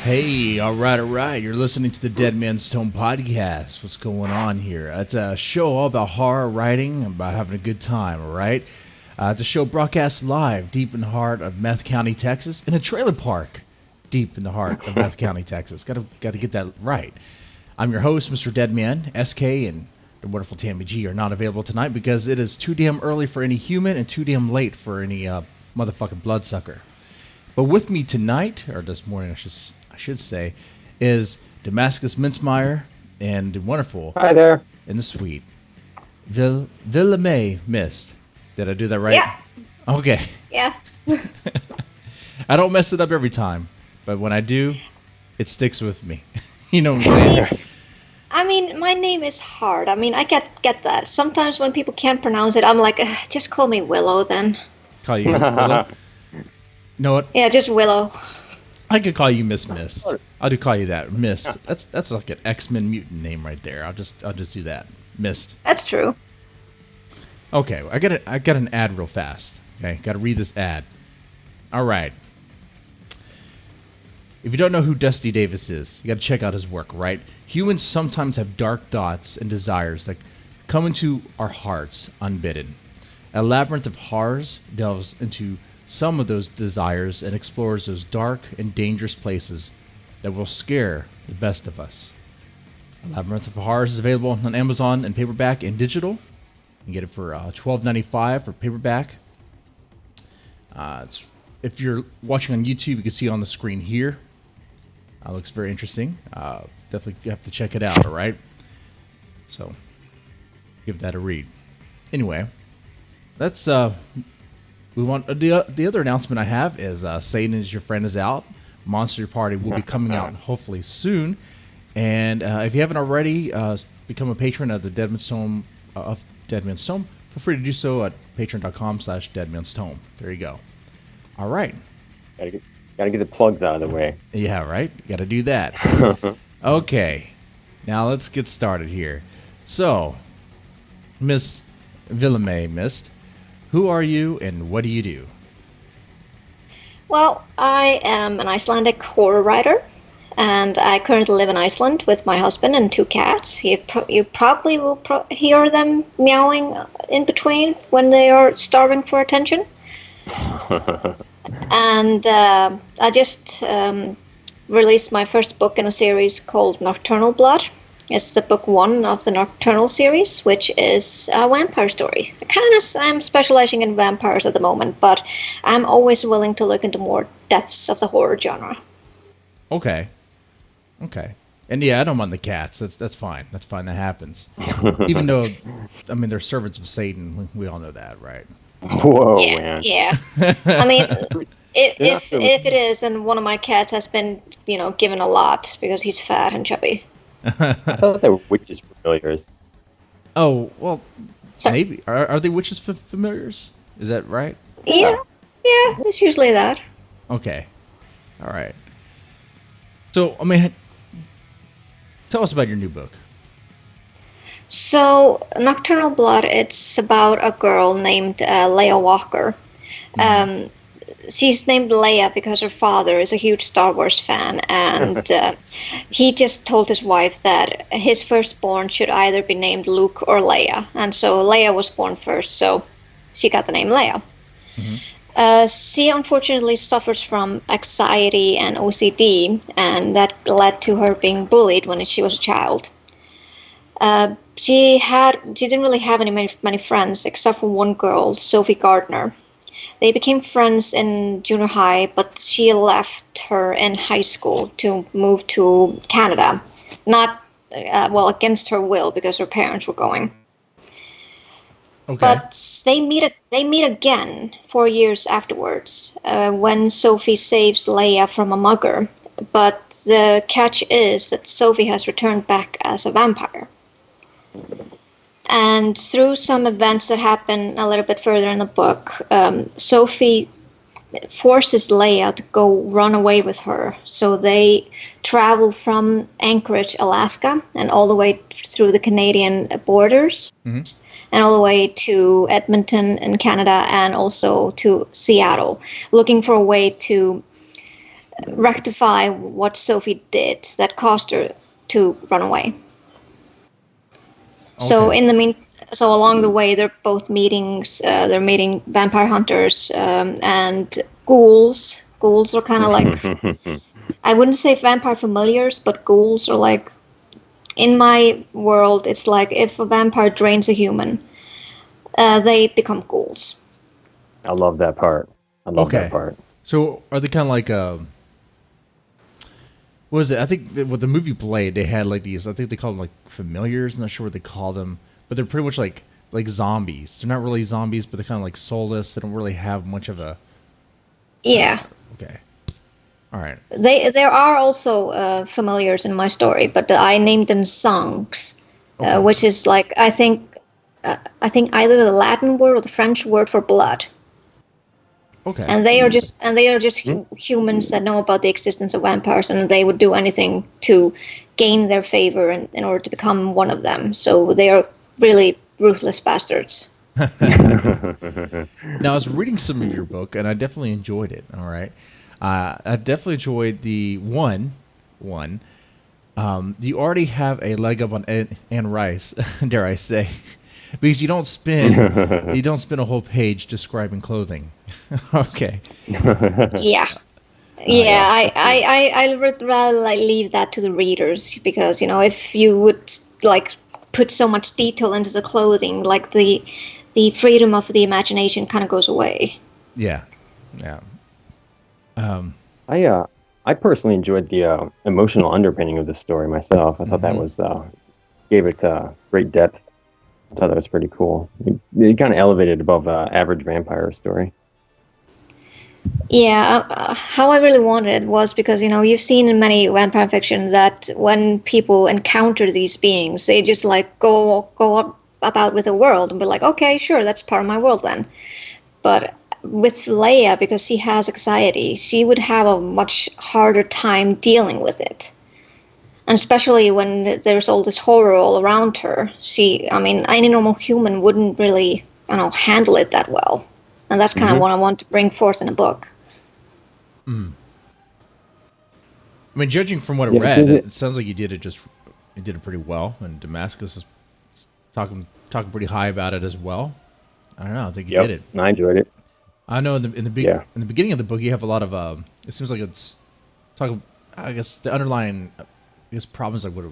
Hey, all right. You're listening to the Dead Man's Tome podcast. What's going on here? It's a show all about horror writing, about having a good time, all right? The show broadcasts live deep in the heart of Meth County, Texas, in a trailer park deep in the heart of Meth County, Texas. Got to get that right. I'm your host, Mr. Deadman. SK and the wonderful Tammy G are not available tonight because it is too damn early for any human and too damn late for any motherfucking bloodsucker. But with me tonight, or this morning, I should say, is Damascus Mincemeyer and the wonderful. Hi there. And the sweet Villimey Mist. Did I do that right? Yeah. Okay. Yeah. I don't mess it up every time, but when I do, it sticks with me. You know what I'm saying? I mean, my name is hard. I mean, I get that. Sometimes when people can't pronounce it, I'm like, just call me Willow then. Call you Willow? You know what? Yeah, just Willow. I could call you Miss Mist. I'll do call you that. Mist. That's like an X-Men mutant name right there. I'll just do that. Mist. That's true. Okay, I got an ad real fast. Okay, got to read this ad. All right. If you don't know who Dusty Davis is, you got to check out his work, right? Humans sometimes have dark thoughts and desires that come into our hearts unbidden. A labyrinth of horrors delves into some of those desires and explores those dark and dangerous places that will scare the best of us. Labyrinth of Horrors is available on Amazon in paperback and digital. You can get it for $12.95 for paperback. If you're watching on YouTube, you can see it on the screen here. Looks very interesting. Definitely have to check it out, all right? So, give that a read. Anyway, that's... the other announcement I have is Satan is Your Friend is out. Monster Party will be coming out hopefully soon. And if you haven't already become a patron of the Deadman's Tome, feel free to do so at patreon.com/deadmanstome. There you go. All right. Gotta get the plugs out of the way. Yeah, right? Got to do that. Okay. Now let's get started here. So, Miss Villimey, Mist, who are you and what do you do? Well, I am an Icelandic horror writer, and I currently live in Iceland with my husband and two cats. You probably will hear them meowing in between when they are starving for attention. And I just released my first book in a series called Nocturnal Blood. It's the book 1 of the Nocturnal series, which is a vampire story. I'm specializing in vampires at the moment, but I'm always willing to look into more depths of the horror genre. Okay. And yeah, I don't mind the cats. That's fine. That's fine. That happens. Even though, I mean, they're servants of Satan. We all know that, right? Whoa, yeah, man. Yeah. I mean, if it is, then one of my cats has been, given a lot because he's fat and chubby. I thought they were witches familiars. Oh, well, Sorry. maybe. Are they witches familiars? Is that right? Yeah, it's usually that. Okay. All right. So, I mean, tell us about your new book. So, Nocturnal Blood, it's about a girl named Leia Walker. She's named Leia because her father is a huge Star Wars fan, and he just told his wife that his firstborn should either be named Luke or Leia. And so Leia was born first, so she got the name Leia. Mm-hmm. She unfortunately suffers from anxiety and OCD, and that led to her being bullied when she was a child. She didn't really have many friends except for one girl, Sophie Gardner. They became friends in junior high, but she left her in high school to move to Canada. Not, against her will because her parents were going. Okay. But they meet again 4 years afterwards when Sophie saves Leia from a mugger. But the catch is that Sophie has returned back as a vampire. And through some events that happen a little bit further in the book, Sophie forces Leia to go run away with her. So they travel from Anchorage, Alaska, and all the way through the Canadian borders, and all the way to Edmonton in Canada, and also to Seattle, looking for a way to rectify what Sophie did that caused her to run away. So along the way, they're both they're meeting vampire hunters and ghouls. Ghouls are kind of like, I wouldn't say vampire familiars, but ghouls are like, in my world, it's like if a vampire drains a human, they become ghouls. I love that part. I love that part. So are they kind of like what was it? I think with the movie Blade, they had like these. I think they called them like familiars. I'm not sure what they call them, but they're pretty much like zombies. They're not really zombies, but they're kind of like soulless. They don't really have much of a. Yeah. Okay. All right. There are also familiars in my story, but I named them songs, which is like I think either the Latin word or the French word for blood. Okay. And they are just humans that know about the existence of vampires, and they would do anything to gain their favor in order to become one of them. So they are really ruthless bastards. Now, I was reading some of your book, and I definitely enjoyed it. All right. I definitely enjoyed the one. You already have a leg up on Anne Rice, dare I say, because you don't spend a whole page describing clothing. Okay. Yeah. Yeah, I would rather like leave that to the readers, because if you would like put so much detail into the clothing, like the freedom of the imagination kind of goes away. Yeah. I personally enjoyed the emotional underpinning of the story myself. I thought that was gave it great depth. I thought that was pretty cool. It kind of elevated above average vampire story. Yeah, how I really wanted it was because you've seen in many vampire fiction that when people encounter these beings, they just like go about with the world and be like, okay, sure, that's part of my world then. But with Leia, because she has anxiety, she would have a much harder time dealing with it. And especially when there's all this horror all around her. Any normal human wouldn't really, handle it that well. And that's kind of what I want to bring forth in a book. Mm. I mean, judging from what I read, it sounds like you did it pretty well. And Damascus is talking pretty high about it as well. I don't know. I think you did it. I enjoyed it. I know in the beginning of the book you have a lot of it seems like it's talking. I guess the underlying problems like what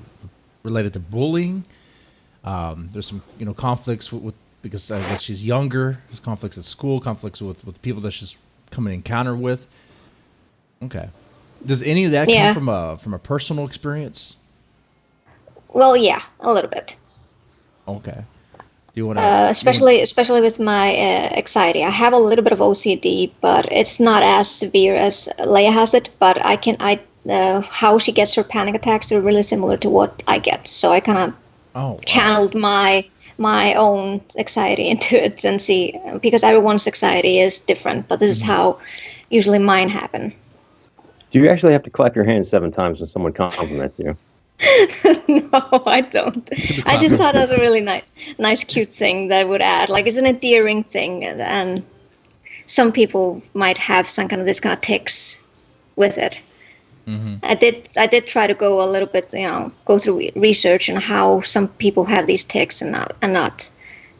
related to bullying. There's some conflicts with because I guess she's younger. There's conflicts at school, conflicts with people that she's come in encounter with. Okay, does any of that come from a personal experience? Well, yeah, a little bit. Okay. Do you want to especially with my anxiety? I have a little bit of OCD, but it's not as severe as Leia has it. But how she gets her panic attacks are really similar to what I get. So I kind of channeled my own anxiety into it and see, because everyone's anxiety is different, but this is how usually mine happen. Do you actually have to clap your hands 7 times when someone compliments you? No, I don't. I just thought that was a really nice, cute thing that I would add. Like, it's an endearing thing, and some people might have some kind of this kind of tics with it. Mm-hmm. I did try to go a little bit, go through research on how some people have these tics and not.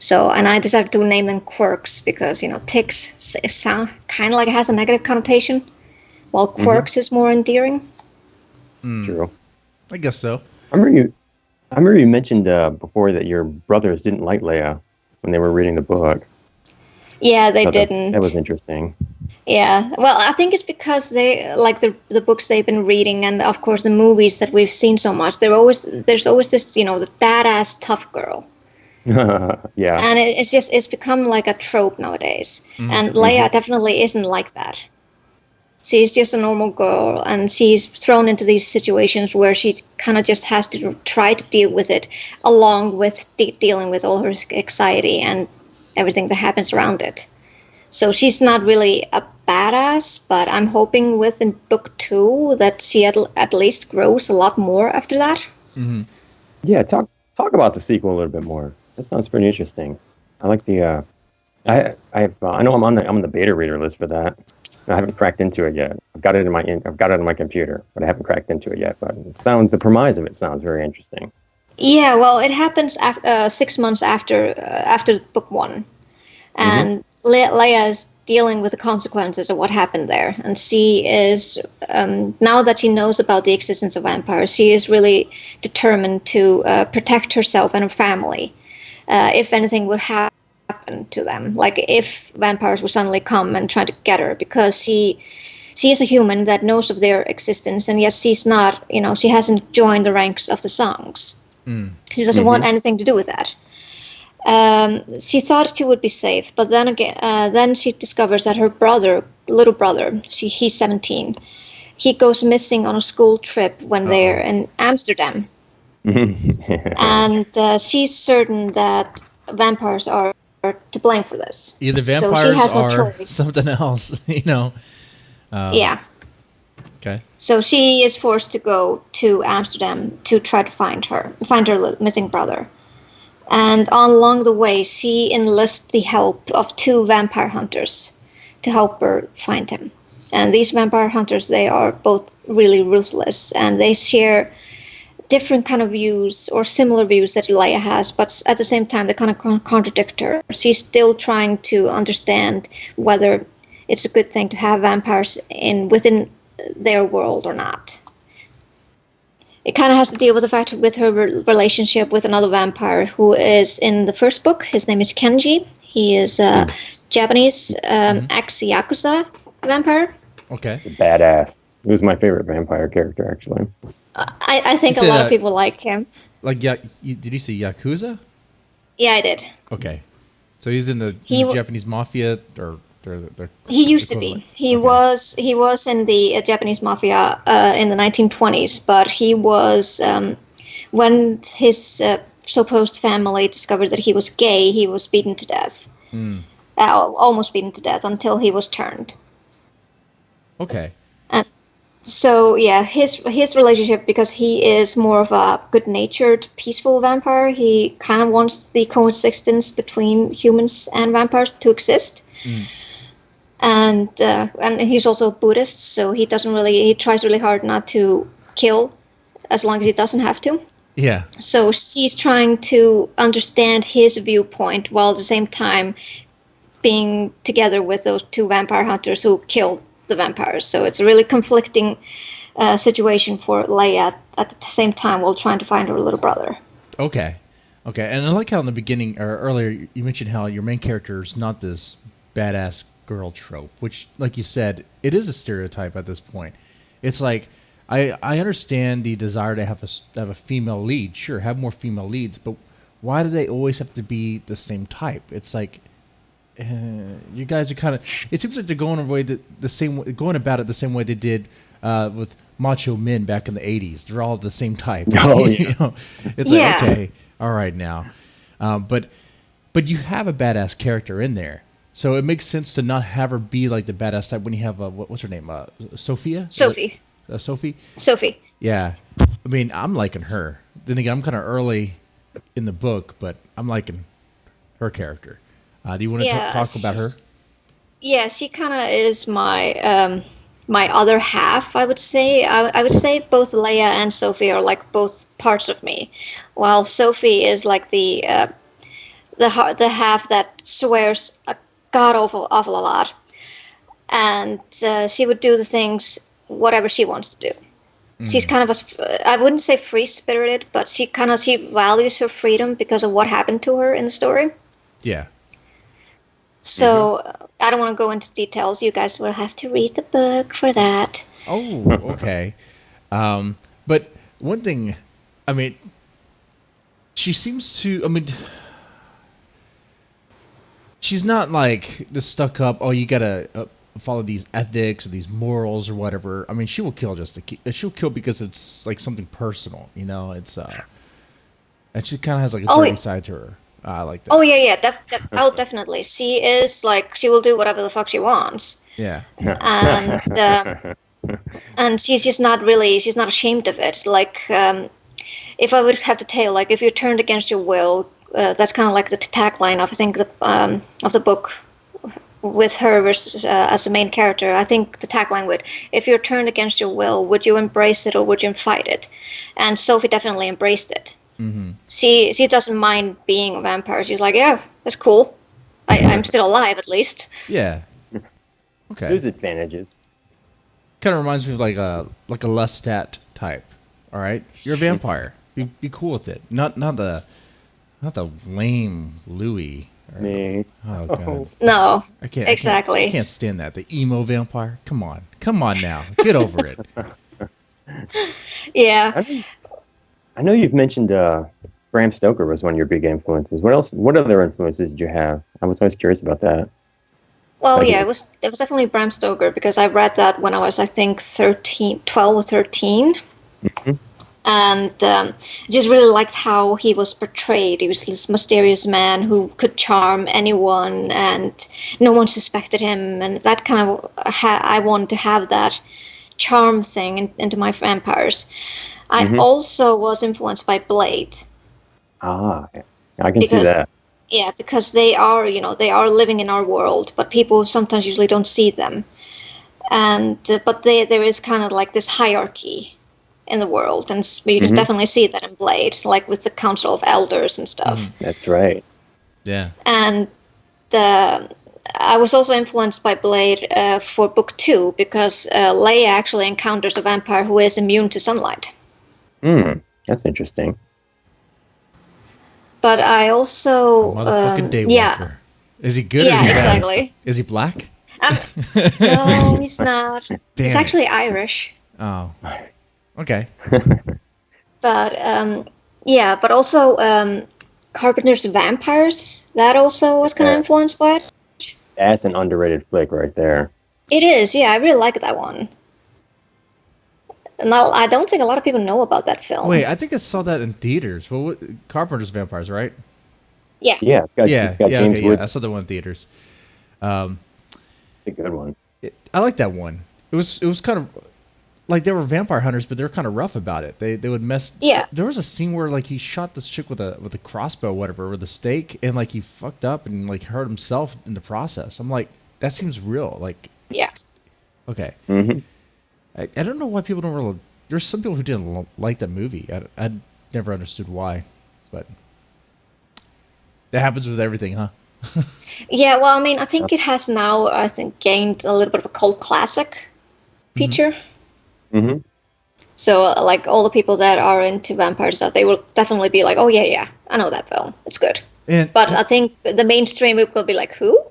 So, and I decided to name them quirks because tics sound kind of like it has a negative connotation, while quirks is more endearing. True. I guess so. I remember you mentioned before that your brothers didn't like Leia when they were reading the book. Yeah, they didn't. That was interesting. Yeah, well, I think it's because they like the books they've been reading, and of course the movies that we've seen so much. There's always this, the badass tough girl. Yeah. And it's become like a trope nowadays. And Leia definitely isn't like that. She's just a normal girl, and she's thrown into these situations where she kind of just has to try to deal with it, along with dealing with all her anxiety and everything that happens around it. So she's not really a badass, but I'm hoping in book 2 that she at least grows a lot more after that. Mm-hmm. Yeah, talk about the sequel a little bit more. That sounds pretty interesting. I like the. I know I'm on the beta reader list for that. I haven't cracked into it yet. I've got it on my computer, but I haven't cracked into it yet. But the premise of it sounds very interesting. Yeah, well, it happens 6 months after book one, and Leia is dealing with the consequences of what happened there, and she is now that she knows about the existence of vampires, she is really determined to protect herself and her family if anything would happen to them, like if vampires would suddenly come and try to get her, because she is a human that knows of their existence, and yet she's not, she hasn't joined the ranks of the songs. She doesn't want anything to do with that. She thought she would be safe, but then she discovers that her little brother, he's 17. He goes missing on a school trip when they're in Amsterdam, and she's certain that vampires are to blame for this. Either vampires so she has no or choice. something else, Yeah. Okay. So she is forced to go to Amsterdam to try to find her missing brother. And along the way, she enlists the help of 2 vampire hunters to help her find him. And these vampire hunters, they are both really ruthless, and they share different kind of views or similar views that Leia has, but at the same time, they kind of contradict her. She's still trying to understand whether it's a good thing to have vampires within their world or not. It kind of has to deal with the fact with her relationship with another vampire who is in the first book. His name is Kenji. He is a Japanese ex-Yakuza vampire. Okay. Badass. He was my favorite vampire character, actually. I think a lot of people like him. Like, did you say Yakuza? Yeah, I did. Okay. So he's in the Japanese mafia, or he used to be. He was in the Japanese mafia in the 1920s, but he was when his supposed family discovered that he was gay, he was beaten to death. Almost beaten to death until he was turned. Okay. And so yeah, his relationship, because he is more of a good-natured, peaceful vampire, he kind of wants the coexistence between humans and vampires to exist. And he's also a Buddhist, so he tries really hard not to kill as long as he doesn't have to. Yeah. So she's trying to understand his viewpoint while at the same time being together with those 2 vampire hunters who killed the vampires. So it's a really conflicting situation for Leia at the same time while trying to find her little brother. Okay. And I like how in the beginning or earlier you mentioned how your main character is not this badass girl trope, which, like you said, it is a stereotype at this point. It's like I understand the desire to have a female lead. Sure, have more female leads, but why do they always have to be the same type? It's like you guys are kind of. It seems like they're going about it the same way they did with macho men back in the 80s. They're all the same type. Oh, yeah. It's like, okay, all right now, but you have a badass character in there. So it makes sense to not have her be like the badass type when you have what's her name? Sophia? Sophie. Sophie? Sophie. Yeah. I mean, I'm liking her. Then again, I'm kind of early in the book, but I'm liking her character. Do you want to talk about her? Yeah, she kind of is my my other half, I would say. I would say both Leia and Sophie are like both parts of me, while Sophie is like the half that swears a god awful a lot, and she would do the things whatever she wants to do. She's kind of I wouldn't say free spirited, but she values her freedom because of what happened to her in the story. Yeah. So I don't want to go into details. You guys will have to read the book for that. Oh, okay. But one thing, I mean, she seems to. I mean, she's not like the stuck up. Oh, you gotta follow these ethics or these morals or whatever. I mean, she will kill she'll kill because it's like something personal. It's and she kind of has like a dirty side to her. I like that. Oh yeah. Definitely. She is like, she will do whatever the fuck she wants. Yeah. And she's not ashamed of it. Like, if I would have to tell, like, if you're turned against your will, that's kind of like the tagline of, I think, of the book, with her versus, as the main character, I think the tagline would, if you're turned against your will, would you embrace it or would you fight it? And Sophie definitely embraced it. Mm-hmm. She doesn't mind being a vampire. She's like, yeah, that's cool. I'm still alive, at least. Yeah. Okay. There's advantages. Kind of reminds me of like a Lestat type. All right, you're a vampire. Be cool with it. Not the lame Louis. Me. Oh god. No. I can't exactly. I can't stand that. The emo vampire. Come on now. Get over it. Yeah. I know you've mentioned Bram Stoker was one of your big influences. What other influences did you have? I was always curious about that. Well, yeah, it was definitely Bram Stoker because I read that when I was, I think, 12 or 13. Mm-hmm. And just really liked how he was portrayed. He was this mysterious man who could charm anyone, and no one suspected him. And that kind of, I wanted to have that charm thing into my vampires. I also was influenced by Blade. Ah, I can see that. Yeah, because they are living in our world, but people sometimes usually don't see them. And but there is kind of like this hierarchy in the world, and you can definitely see that in Blade, like with the Council of Elders and stuff. That's right. Yeah. And I was also influenced by Blade for book 2 because Leia actually encounters a vampire who is immune to sunlight. That's interesting. But I also Motherfucking Daywalker. Yeah. Is he good? Yeah, or is he bad? exactly. Is he black? No, he's not. Damn He's it. actually Irish. Oh. Okay. But but also Carpenter's Vampires. That also was kind of influenced by it. That's an underrated flick right there. It is, yeah. I really like that one. And I don't think a lot of people know about that film. Wait, I think I saw that in theaters. Well, Carpenter's Vampires, right? Yeah. Yeah, it's got James okay, Woods. I saw that one in theaters. It's a good one. I like that one. It was kind of like they were vampire hunters, but they were kind of rough about it. They would mess. Yeah. There was a scene where like he shot this chick with a crossbow, or whatever, with a stake, and like he fucked up and like hurt himself in the process. I'm like, that seems real. Like, Yeah. okay. Mm-hmm. I don't know why people don't really. There's some people who didn't like that movie. I never understood why, but that happens with everything, huh? Yeah, well, I mean, I think it has now, I think, gained a little bit of a cult classic feature. Mm-hmm. So, like, all the people that are into vampire stuff, they will definitely be like, oh, yeah, I know that film. It's good. But I think the mainstream will be like, who?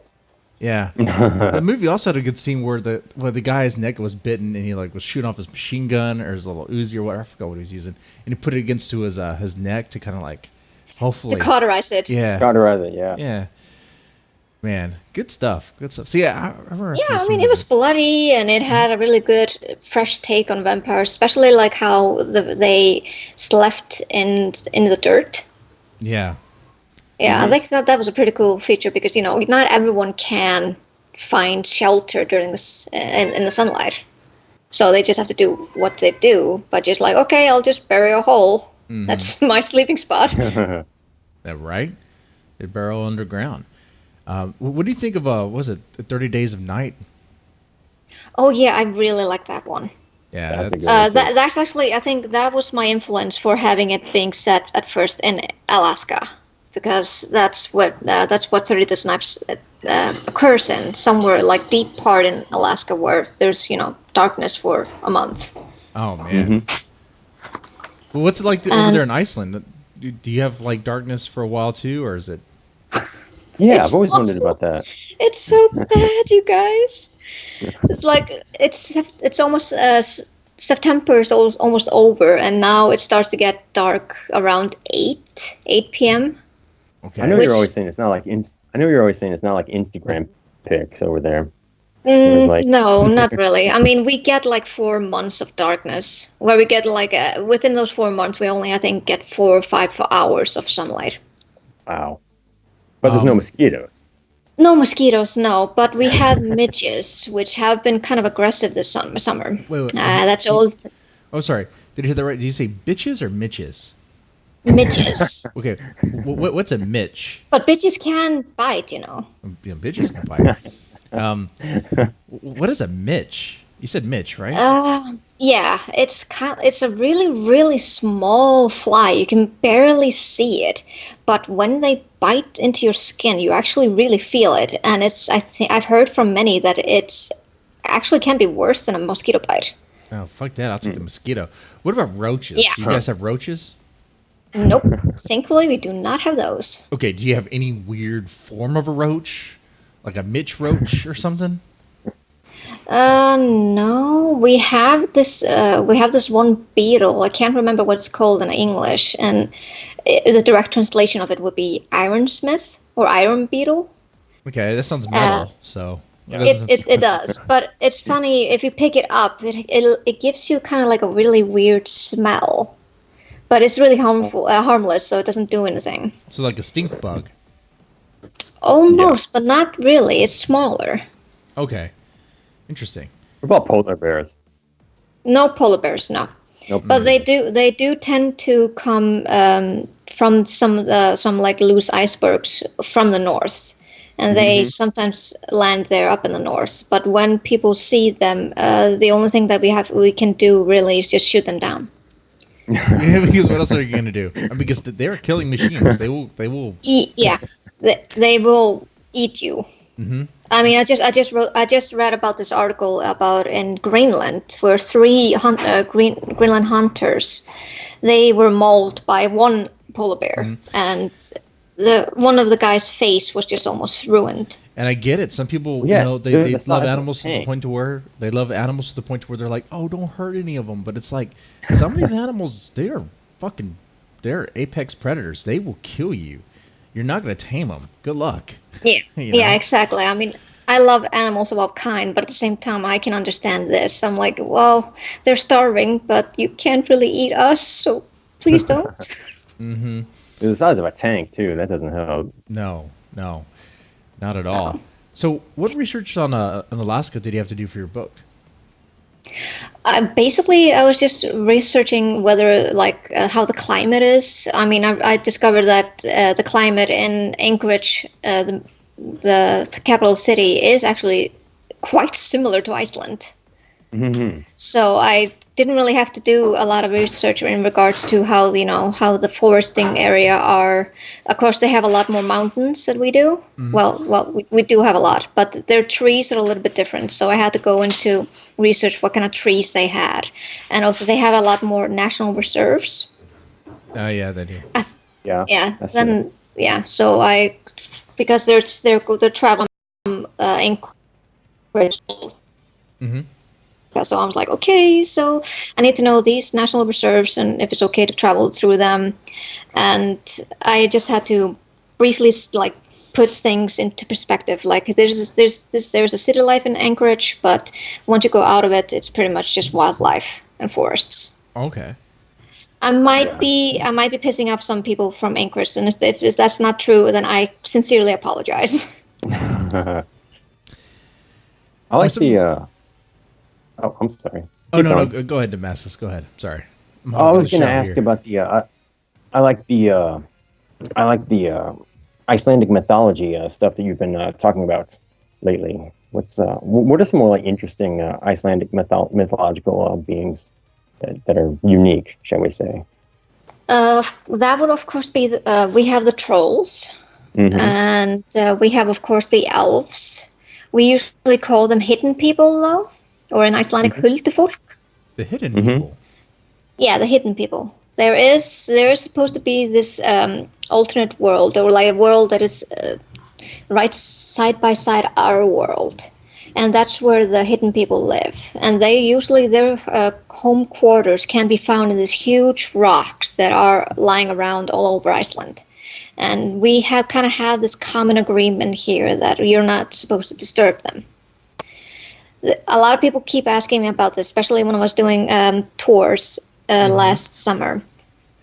Yeah. The movie also had a good scene where the guy's neck was bitten and he like was shooting off his machine gun or his little Uzi or whatever. I forgot what he was using. And he put it against to his neck to kind of like, hopefully. To cauterize it. Yeah. Cauterize it, yeah. Yeah. Man, good stuff. Good stuff. So yeah, I remember. Yeah, I mean, it was bloody and it had a really good, fresh take on vampires, especially like how they slept in the dirt. Yeah. Yeah, I think that was a pretty cool feature because, not everyone can find shelter during this in the sunlight. So they just have to do what they do, but just like, okay, I'll just bury a hole. That's my sleeping spot. That right? They burrow underground. What do you think of, was it 30 Days of Night? Oh, yeah, I really like that one. Yeah. That's actually, I think that was my influence for having it being set at first in Alaska. Because that's what 30 Days of Night occurs in, somewhere like deep part in Alaska where there's darkness for a month. Oh man. Well, what's it like over there in Iceland? Do you have like darkness for a while too, or is it? Yeah, I've always wondered about that. It's so bad, you guys. It's like it's almost September is almost over, and now it starts to get dark around 8 p.m. Okay. I know you're always saying it's not like Instagram pics over there. No, not really. I mean, we get like 4 months of darkness, where we get like within those 4 months, we only I think get 4 or 5 hours of sunlight. Wow. But there's no mosquitoes. No mosquitoes, no. But we have midges, which have been kind of aggressive this summer. Wait. That's all. Oh, sorry. Did you hear that right? Did you say bitches or mitches? Midges. Okay. What's a mitch? But bitches can bite, Yeah, bitches can bite. What is a Mitch? You said Mitch, right? Yeah, it's a really, really small fly. You can barely see it, but when they bite into your skin, you actually really feel it. And I've heard from many that it's actually can be worse than a mosquito bite. Oh, fuck that. I'll take the mosquito. What about roaches? Yeah. Do you guys have roaches? Nope. Thankfully, we do not have those. Okay, do you have any weird form of a roach? Like a Mitch roach or something? No. We have this one beetle. I can't remember what it's called in English, and the direct translation of it would be ironsmith or iron beetle. Okay, that sounds metal, so... It does, but it's funny if you pick it up. It gives you kind of like a really weird smell, but it's really harmless, so it doesn't do anything. So like a stink bug. Almost, but not really. It's smaller. Okay, interesting. What about polar bears? No polar bears, no. Nope. But they do tend to come from some like loose icebergs from the north. And they sometimes land there up in the north. But when people see them, the only thing that we can do really is just shoot them down. Yeah, because what else are you going to do? Because they're killing machines. They will. Yeah, they will eat you. Mm-hmm. I mean, I just read about this article about in Greenland where three Greenland hunters, they were mauled by one polar bear, and one of the guy's face was just almost ruined. And I get it. Some people, they love animals to the point to where they're like, oh, don't hurt any of them. But it's like some of these animals, they're apex predators. They will kill you. You're not going to tame them. Good luck. Yeah, yeah, exactly. I mean, I love animals of all kind, but at the same time, I can understand this. I'm like, well, they're starving, but you can't really eat us, so please don't. Mm-hmm. It's the size of a tank too. That doesn't help. No, not at all. So, what research on Alaska did you have to do for your book? Basically, I was just researching whether, how the climate is. I mean, I discovered that the climate in Anchorage, the capital city, is actually quite similar to Iceland. Mm-hmm. So I didn't really have to do a lot of research in regards to how the foresting area are. Of course, they have a lot more mountains than we do. Mm-hmm. Well, we do have a lot, but their trees are a little bit different. So I had to go into research what kind of trees they had, and also they have a lot more national reserves. Oh yeah, they do. So because they're traveling Anchorage. Mm-hmm. So I was like, okay, so I need to know these national reserves and if it's okay to travel through them. And I just had to briefly put things into perspective. Like there's a city life in Anchorage, but once you go out of it, it's pretty much just wildlife and forests. Okay. I might be pissing off some people from Anchorage, and if that's not true, then I sincerely apologize. I like the. Oh, I'm sorry. No. Go ahead, Damascus. Go ahead. Sorry. I was going to ask about the. I like the Icelandic mythology stuff that you've been talking about lately. What are some more interesting Icelandic mythological beings that are unique, shall we say? That would of course be we have the trolls, and we have of course the elves. We usually call them hidden people, though. Or in Icelandic, huldufolk. The hidden people? Yeah, the hidden people. There is supposed to be this alternate world, or like a world that is right side by side our world. And that's where the hidden people live. And their home quarters can be found in these huge rocks that are lying around all over Iceland. And we have kind of had this common agreement here that you're not supposed to disturb them. A lot of people keep asking me about this, especially when I was doing tours last summer.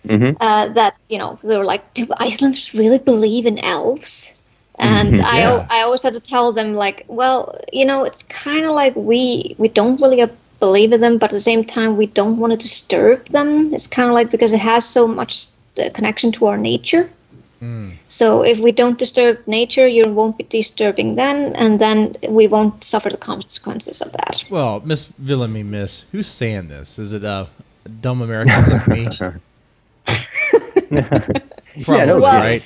Mm-hmm. That they were like, "Do Icelanders really believe in elves?" And I always had to tell them it's kind of like we don't really believe in them, but at the same time we don't want to disturb them. It's kind of like because it has so much connection to our nature. So if we don't disturb nature, you won't be disturbing then, and then we won't suffer the consequences of that. Well, Miss Villimey, who's saying this? Is it dumb Americans like me? Probably, right?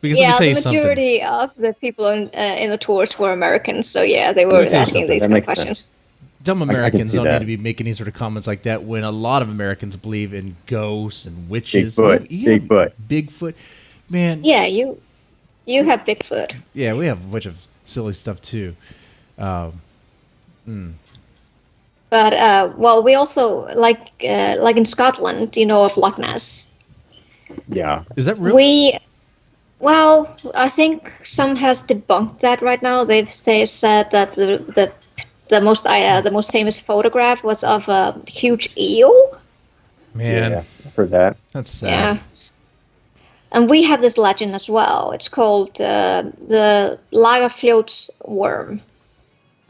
Because let me tell you the majority of the people in the tours were Americans, so yeah, they were asking these kind of questions. Dumb Americans don't need to be making these sort of comments like that when a lot of Americans believe in ghosts and witches. Bigfoot. Man. Yeah, you have Bigfoot. Yeah, we have a bunch of silly stuff too. But well, we also like in Scotland, of Loch Ness. Yeah. Is that real? Well, I think some has debunked that right now. They've said that the most famous photograph was of a huge eel. Man, yeah, I've heard that. That's sad. Yeah. And we have this legend as well. It's called the Lagerfljóts worm.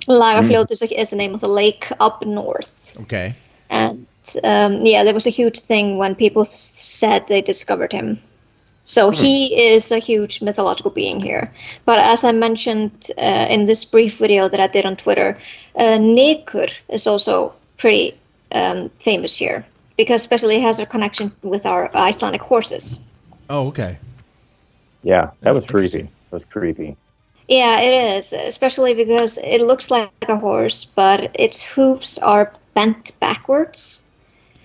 Lagerfljót is the name of the lake up north. Okay. And there was a huge thing when people said they discovered him. So he is a huge mythological being here. But as I mentioned in this brief video that I did on Twitter, Nykur is also pretty famous here, because especially it has a connection with our Icelandic horses. Oh, okay. Yeah, that was creepy. That was creepy. Yeah, it is, especially because it looks like a horse, but its hooves are bent backwards.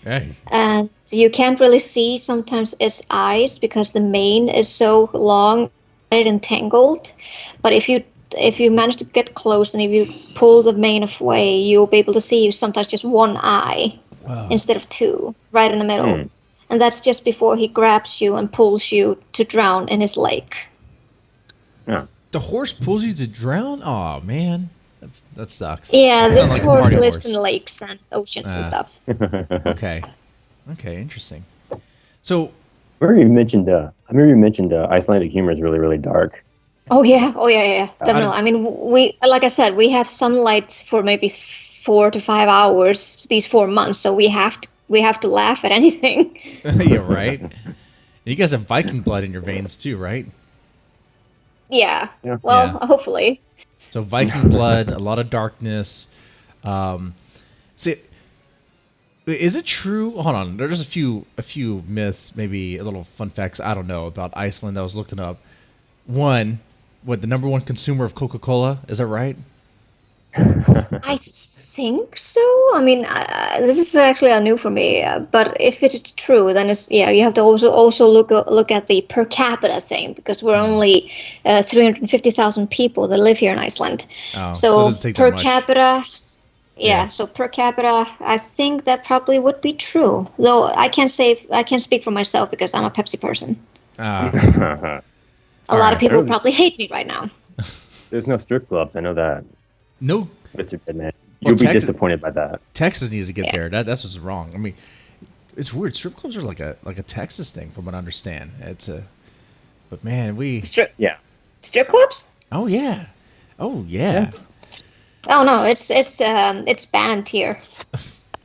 Hey. And you can't really see sometimes its eyes because the mane is so long and entangled. But if you manage to get close and if you pull the mane away, you'll be able to see sometimes just one eye instead of two, right in the middle. And that's just before he grabs you and pulls you to drown in his lake. Yeah. The horse pulls you to drown? Oh, man. That sucks. Yeah, that this like horse lives in lakes and oceans and stuff. Okay, interesting. So, I remember you mentioned Icelandic humor is really, really dark. Oh yeah, definitely. I mean, like I said, we have sunlight for maybe 4 to 5 hours these 4 months, so we have to laugh at anything. Yeah, right. You guys have Viking blood in your veins too, right? Yeah. Well, hopefully. So Viking blood, a lot of darkness. See, is it true? Hold on, there's a few myths, maybe a little fun facts I don't know about Iceland that I was looking up. One, the number one consumer of Coca-Cola? Is that right? I think so. I mean, this is actually new for me. But if it's true, then you have to also look at the per capita thing, because we're only 350,000 people that live here in Iceland. Oh, so per capita, Yeah. So per capita, I think that probably would be true. Though I can't speak for myself because I'm a Pepsi person. A lot of people probably hate me right now. There's no strip clubs. I know that. No. Mr. Deadman. You'll be disappointed by that. Texas needs to get there. That's what's wrong. I mean, it's weird. Strip clubs are like a Texas thing, from what I understand. But man, strip clubs. Oh yeah. Oh yeah. Oh no, it's banned here.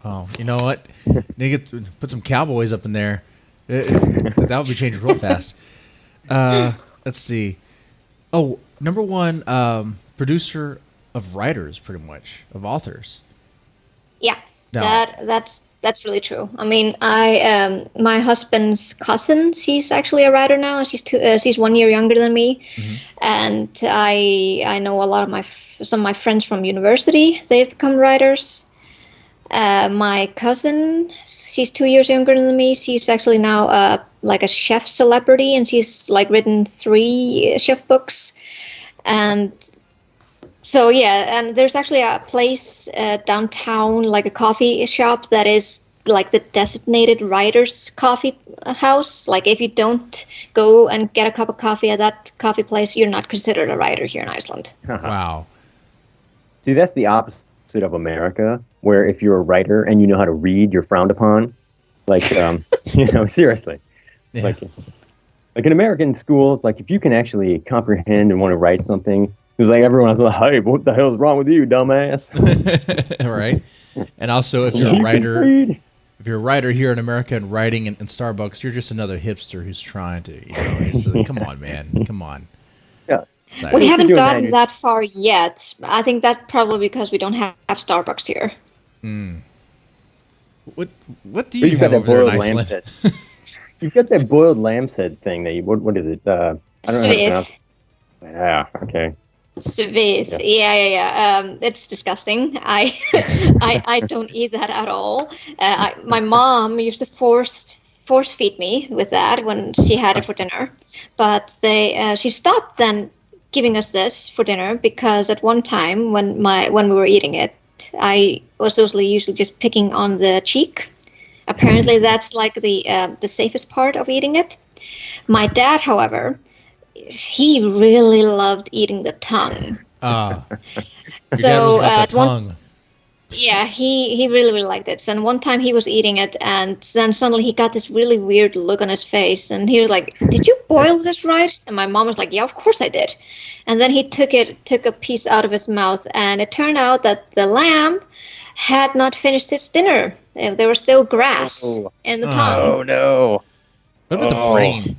Oh, you know what? They put some cowboys up in there. That would be changing real fast. Let's see. Oh, number one producer of writers, pretty much, of authors. Yeah, no. That's really true. I mean, my husband's cousin, she's actually a writer now. She's 1 year younger than me, and I know a lot of some of my friends from university. They've become writers. My cousin, she's 2 years younger than me. She's actually now like a chef celebrity, and she's like written 3 chef books, and. So yeah, and there's actually a place downtown, like a coffee shop that is like the designated writer's coffee house. Like if you don't go and get a cup of coffee at that coffee place, you're not considered a writer here in Iceland. Wow. See, that's the opposite of America, where if you're a writer and you know how to read, you're frowned upon. Like, seriously. Yeah. Like in American schools, like if you can actually comprehend and want to write something, it was like everyone was like, "Hey, what the hell's wrong with you, dumbass?" Right. And also, if you're a writer, if you're a writer here in America and writing in Starbucks, you're just another hipster who's trying to, it's like, come on, man, come on. Yeah. We haven't gotten that far yet. I think that's probably because we don't have Starbucks here. What do you have over there in Iceland? You've got that boiled lamb's head thing that what is it? I don't know how to pronounce it. Yeah, okay. Svith. Yeah. It's disgusting. I don't eat that at all. My mom used to force feed me with that when she had it for dinner, but she stopped then giving us this for dinner because at one time when we were eating it, I was usually just picking on the cheek. Apparently, that's like the safest part of eating it. My dad, however, he really loved eating the tongue. So at tongue. Yeah, he really liked it. And one time he was eating it, and then suddenly he got this really weird look on his face, and he was like, "Did you boil this right?" And my mom was like, "Yeah, of course I did." And then he took a piece out of his mouth, and it turned out that the lamb had not finished its dinner. There was still grass in the tongue. Oh no! What about the brain?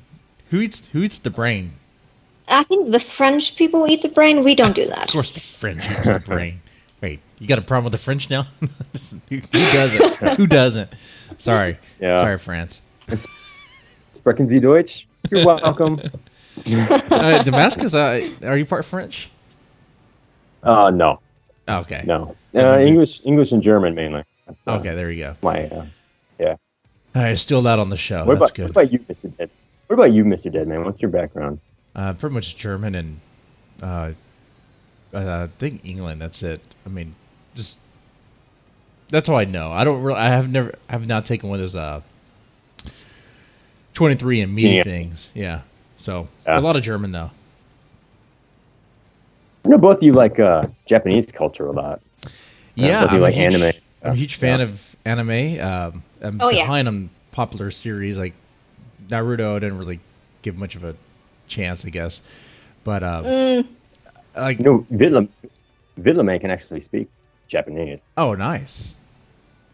Who eats the brain? I think the French people eat the brain. We don't do that. Of course, the French eats the brain. Wait, you got a problem with the French now? Who doesn't? Who doesn't? Sorry. Yeah. Sorry, France. Sprechen Sie Deutsch? You're welcome. Damascus, are you part French? No. Okay. No. English and German mainly. Okay, there you go. Yeah. I still that on the show. What That's good. What about you, Mr. Deadman? What's your background? Pretty much German and I think England. That's it. I mean, just that's all I know. I don't really. I have not taken one of those 23andMe things. Yeah. So a lot of German though. I know both of you like Japanese culture a lot. Yeah, you like anime. I'm a huge fan of anime. I'm behind on popular series like Naruto. I didn't really give much of a chance, I guess. But like Villimey can actually speak Japanese. Oh, nice.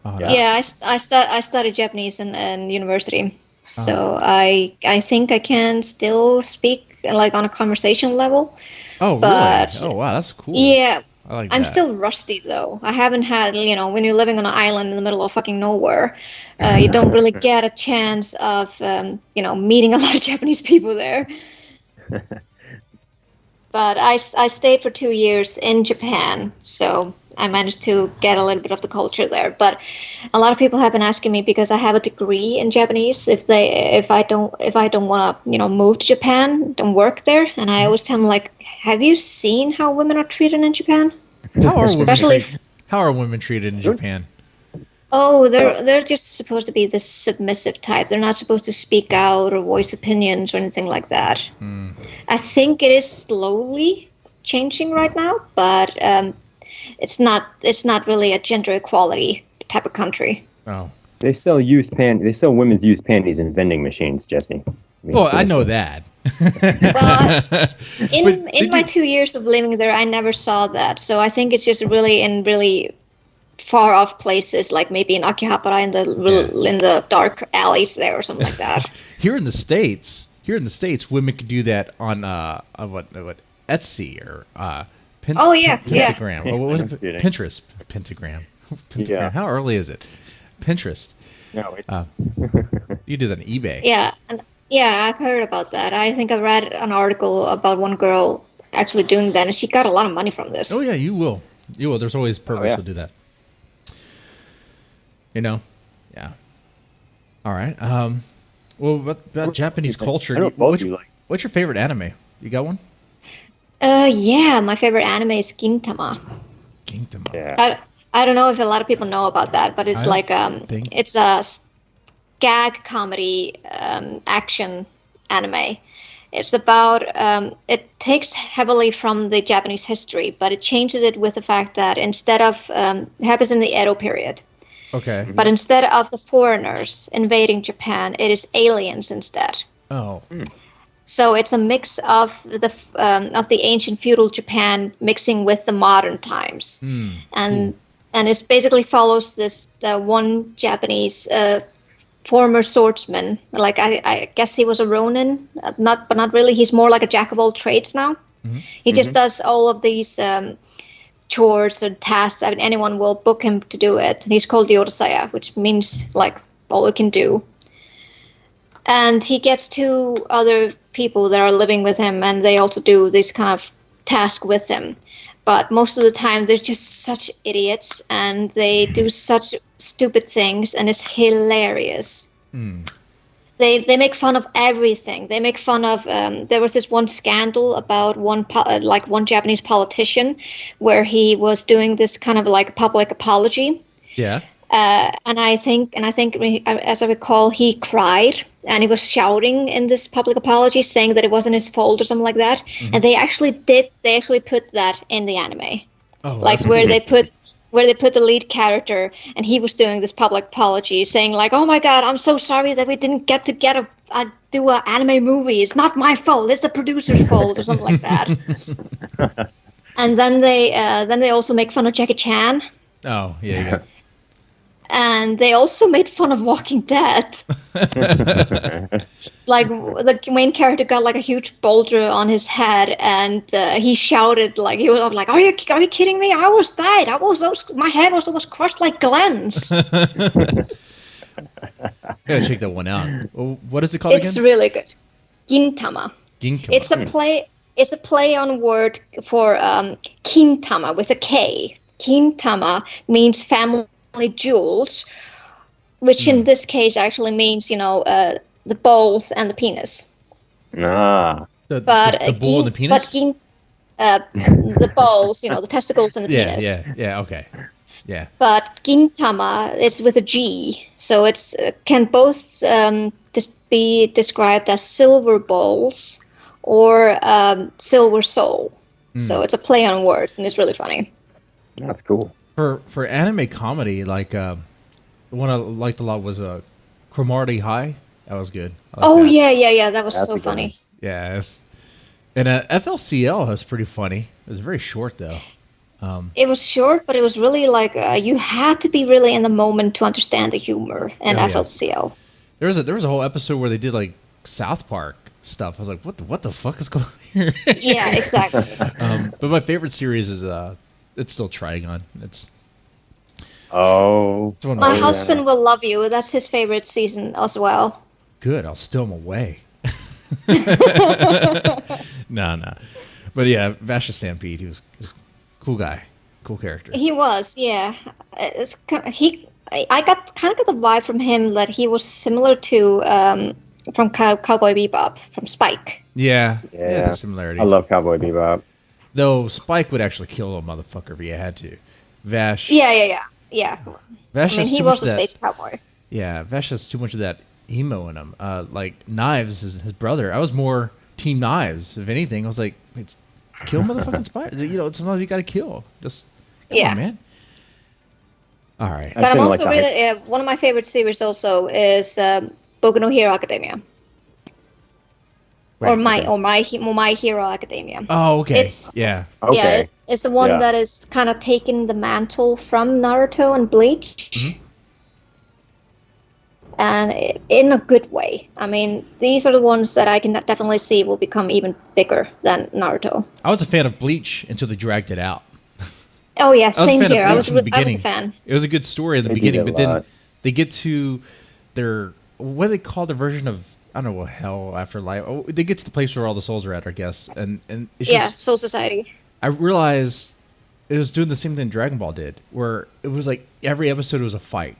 Yeah, I studied Japanese in university, so I think I can still speak like on a conversation level. Oh, really? Oh, wow, that's cool. Yeah. I'm still rusty though. I haven't had, when you're living on an island in the middle of fucking nowhere, you don't really get a chance of, meeting a lot of Japanese people there. But I stayed for 2 years in Japan, so I managed to get a little bit of the culture there. But a lot of people have been asking me because I have a degree in Japanese if I don't want to move to Japan and work there, and I always tell them like, have you seen how women are treated in Japan? How are women treated in Japan? Oh, they're just supposed to be the submissive type. They're not supposed to speak out or voice opinions or anything like that. I think it is slowly changing right now, but it's not really a gender equality type of country. Oh, they sell women's used panties in vending machines, Jesse. I know that. Well, in my 2 years of living there, I never saw that. So I think it's just really in really far off places, like maybe in Akihabara in the dark alleys there or something like that. Here in the States, women could do that on what Etsy or Pentagram. What was it? Pinterest. Pentagram. Yeah. How early is it? Pinterest. No, you do that on eBay. Yeah, I've heard about that. I think I read an article about one girl actually doing that, and she got a lot of money from this. Oh yeah, you will. There's always perverts who do that. Yeah. All right. Well, about Japanese culture, what's your favorite anime? You got one? Yeah, my favorite anime is Gintama. Gintama. Yeah. I don't know if a lot of people know about that, but it's it's a gag comedy action anime. It's about it takes heavily from the Japanese history, but it changes it with the fact that instead of it happens in the Edo period. Okay. But instead of the foreigners invading Japan, it is aliens instead. Oh. So it's a mix of the ancient feudal Japan mixing with the modern times, and and it basically follows this one Japanese former swordsman. Like I guess he was a ronin, but not really. He's more like a jack of all trades now. Mm-hmm. He just does all of these chores and tasks. I mean, anyone will book him to do it. And he's called the Yorosaya, which means like all he can do. And he gets 2 other people that are living with him, and they also do this kind of task with him. But most of the time, they're just such idiots, and they do such stupid things, and it's hilarious. They make fun of everything. They make fun of. There was this one scandal about one Japanese politician, where he was doing this kind of like public apology. Yeah. And I think, as I recall, he cried and he was shouting in this public apology, saying that it wasn't his fault or something like that. Mm-hmm. And they actually put that in the anime, where they put the lead character, and he was doing this public apology, saying like, "Oh my God, I'm so sorry that we didn't get to do an anime movie. It's not my fault. It's the producer's fault," or something like that. And then they also make fun of Jackie Chan. Oh yeah. And they also made fun of Walking Dead. Like the main character got like a huge boulder on his head, and he shouted like he was like, "Are you kidding me? I almost died. My head was almost crushed like Glenn's." Gotta check that one out. What is it called again? It's really good. Gintama. It's a play on word for Kintama with a K. Kintama means family jewels, which in this case actually means, the balls and the penis. Ah. The bull and the penis? But the balls, the testicles and the penis. Yeah, okay. Yeah. But Gintama, it's with a G, so it's can both be described as silver balls or silver soul. So it's a play on words, and it's really funny. That's cool. For anime comedy, like the one I liked a lot was Cromartie High. That was good. That. Yeah. That was so funny. Yeah, and FLCL was pretty funny. It was very short though. It was short, but it was really like you had to be really in the moment to understand the humor in FLCL. There was a whole episode where they did like South Park stuff. I was like, what the fuck is going on here? Yeah, exactly. But my favorite series is it's still Trigon. It's my husband will love you. That's his favorite season as well. Good. I'll steal him away. No. But yeah, Vasha Stampede. He was a cool guy, cool character. He was, yeah. I got the vibe from him that he was similar to from Cowboy Bebop, from Spike. Yeah, the similarities. I love Cowboy Bebop. Though Spike would actually kill a motherfucker if he had to. Vash. Yeah. Vash he was a space cowboy. Yeah, Vash has too much of that emo in him. Like Knives, his brother. I was more Team Knives. If anything, I was like, kill motherfucking Spike. Sometimes you gotta kill. Just come on, man. All right. But I'm also really one of my favorite series also is Boku no Hero Academia. Right, or my Hero Academia. Oh, okay. It's the one that is kind of taking the mantle from Naruto and Bleach. Mm-hmm. And in a good way. I mean, these are the ones that I can definitely see will become even bigger than Naruto. I was a fan of Bleach until they dragged it out. Oh yeah, same here. I was a fan. It was a good story in the beginning, but then they get to their what do they call their version of I don't know what hell afterlife. Oh, they get to the place where all the souls are at, I guess, and it's just, Soul Society. I realized it was doing the same thing Dragon Ball did, where it was like every episode was a fight,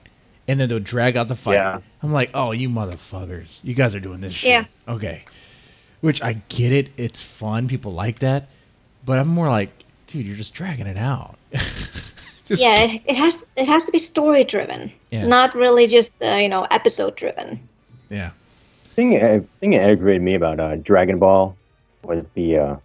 and then they'll drag out the fight. Yeah. I'm like, oh, you motherfuckers, you guys are doing this shit. Yeah. Okay, which I get it. It's fun. People like that, but I'm more like, dude, you're just dragging it out. It has to be story driven, not really just episode driven. Yeah. thing that aggravated me about Dragon Ball was the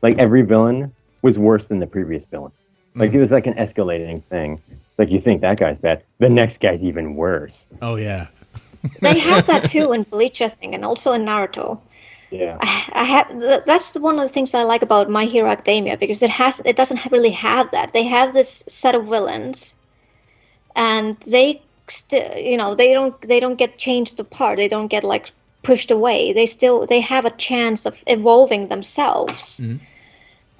like every villain was worse than the previous villain. Like it was like an escalating thing. Like you think that guy's bad, the next guy's even worse. Oh yeah. They have that too in Bleach, I think, and also in Naruto. Yeah. That's one of the things I like about My Hero Academia, because it doesn't really have that. They have this set of villains, and they still, they don't get changed apart. They don't get like pushed away. They have a chance of evolving themselves.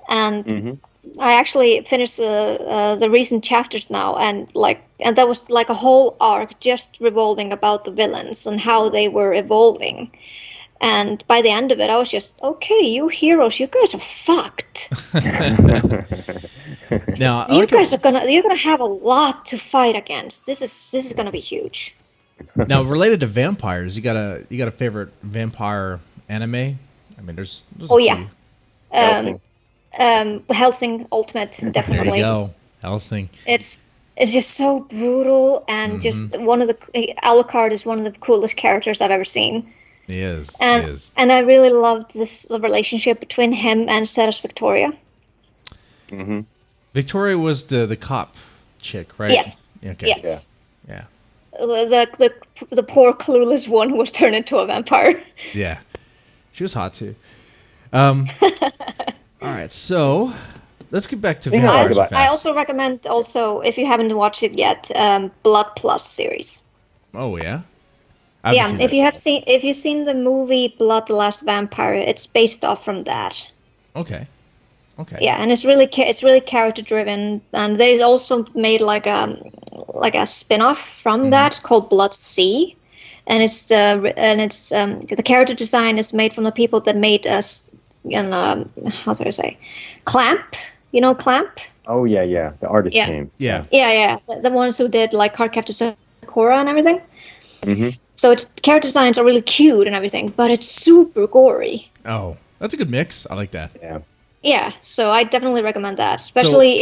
And I actually finished the recent chapters now, and that was like a whole arc just revolving about the villains and how they were evolving. And by the end of it, I was just, okay, you heroes, you guys are fucked. Now, you're gonna have a lot to fight against. This is gonna be huge. Now, related to vampires, you got a favorite vampire anime? I mean, there's oh yeah, Hellsing Ultimate, definitely. There you go, Hellsing. It's just so brutal, and just Alucard is one of the coolest characters I've ever seen. He is. And I really loved the relationship between him and Ceres Victoria. Victoria was the cop chick, right? Yes. Okay. Yes. Yeah. The poor clueless one who was turned into a vampire. Yeah. She was hot too. All right, so let's get back to vampires. I also recommend, if you haven't watched it yet, Blood Plus series. Oh yeah. If you've seen the movie Blood: The Last Vampire, it's based off from that. Okay. Yeah, and it's really character driven, and they also made like a spin-off from that called Blood Sea, and the character design is made from the people that made us how should I say, Clamp. You know Clamp? Oh yeah, the artist name. Yeah. The ones who did like Cardcaptor Sakura and everything. Mm-hmm. So its character designs are really cute and everything, but it's super gory. Oh, that's a good mix. I like that. Yeah. Yeah, so I definitely recommend that. Especially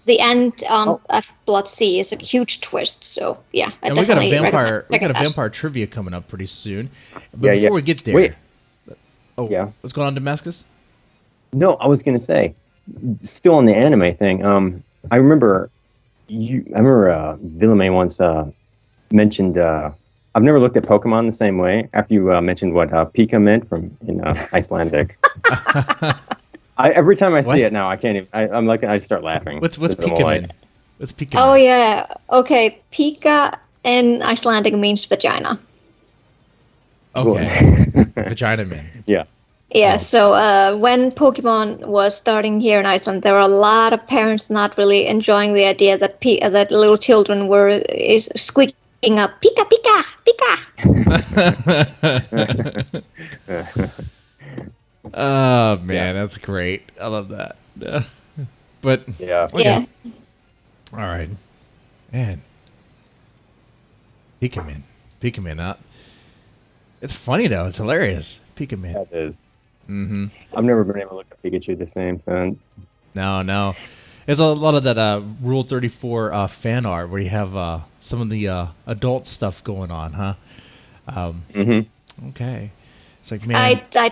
the end of Blood Sea is a huge twist. So yeah, I definitely recommend. We got a vampire trivia coming up pretty soon. But before we get there, wait. What's going on, Damascus? No, I was gonna say, still on the anime thing. I remember Villimey once mentioned. I've never looked at Pokemon the same way after you mentioned what Pika meant in Icelandic. Every time I see it now, I can't even. I start laughing. What's Pika mean? What's Pika? Oh yeah, okay. Pika in Icelandic means vagina. Okay, vagina man. Yeah. Yeah. So when Pokemon was starting here in Iceland, there were a lot of parents not really enjoying the idea that that little children were squeaking up Pika Pika Pika. Oh man, that's great. I love that. But yeah. Yeah. All right, man. Pika Man. It's funny though. It's hilarious. Pika Man. That is. Mm-hmm. I've never been able to look at Pikachu the same since. No. There's a lot of that Rule 34 fan art where you have some of the adult stuff going on, huh? Okay. It's like, man, I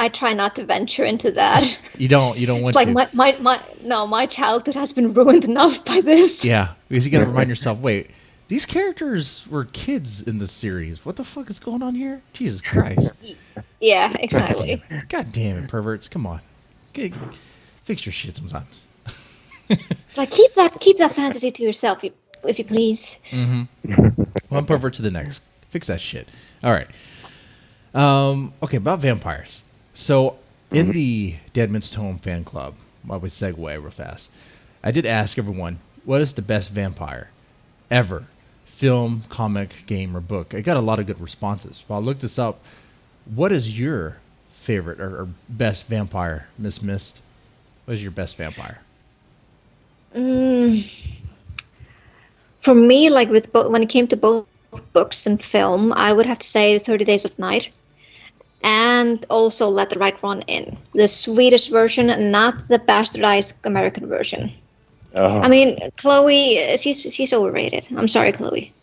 try not to venture into that. You don't want to. It's like my childhood has been ruined enough by this. Yeah, because you got to remind yourself, wait, these characters were kids in the series. What the fuck is going on here? Jesus Christ. Yeah, exactly. God damn it, perverts! Come on, fix your shit sometimes. Like keep that fantasy to yourself, if you please. One pervert to the next. Fix that shit. All right. Okay, about vampires. So, in the Dead Man's Tome fan club, while we segue real fast, I did ask everyone, what is the best vampire ever? Film, comic, game, or book? I got a lot of good responses. While I looked this up, what is your favorite or best vampire, Miss Mist? What is your best vampire? For me, like when it came to both books and film, I would have to say 30 Days of Night. And also Let the Right One In. The Swedish version, not the bastardized American version. Oh. I mean, Chloe, she's overrated. I'm sorry, Chloe.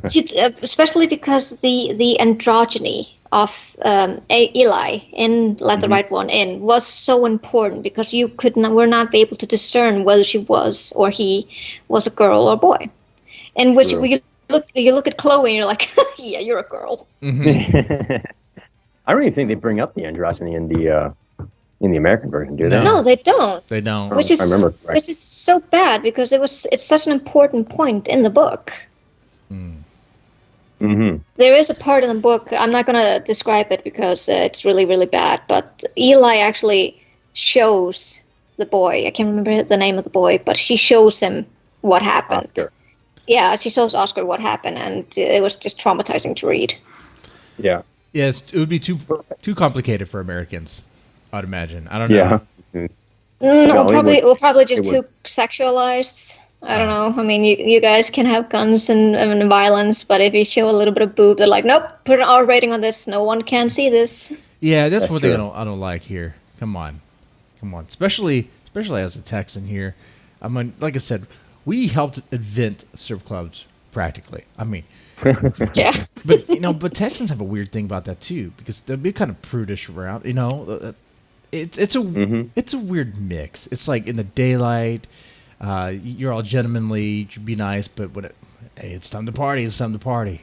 Especially because the androgyny of Eli in Let the Right One In was so important, because you were not able to discern whether she was or he was a girl or boy. In which you look at Chloe and you're like, yeah, you're a girl. I don't even think they bring up the androgyny in in the American version, do they? No, they don't. They don't. Which I remember correct. which is so bad because it's such an important point in the book. Mm-hmm. There is a part in the book, I'm not going to describe it because it's really, really bad, but Eli actually shows the boy, I can't remember the name of the boy, but she shows him what happened. Oscar. Yeah, she shows Oscar what happened, and it was just traumatizing to read. Yeah. Yes, it would be too complicated for Americans, I'd imagine. I don't know. Yeah. No, it we're probably just it too sexualized. I don't know. I mean, you guys can have guns and violence, but if you show a little bit of boob, they're like, nope, put an R rating on this. No one can see this. Yeah, that's one thing true. I don't like here. Come on. Especially as a Texan here. I mean, like I said, we helped invent strip clubs practically. I mean, Yeah. but Texans have a weird thing about that too, because they'll be kind of prudish around. It's a weird mix. It's like in the daylight, you're all gentlemanly, you be nice, but hey, it's time to party. It's time to party.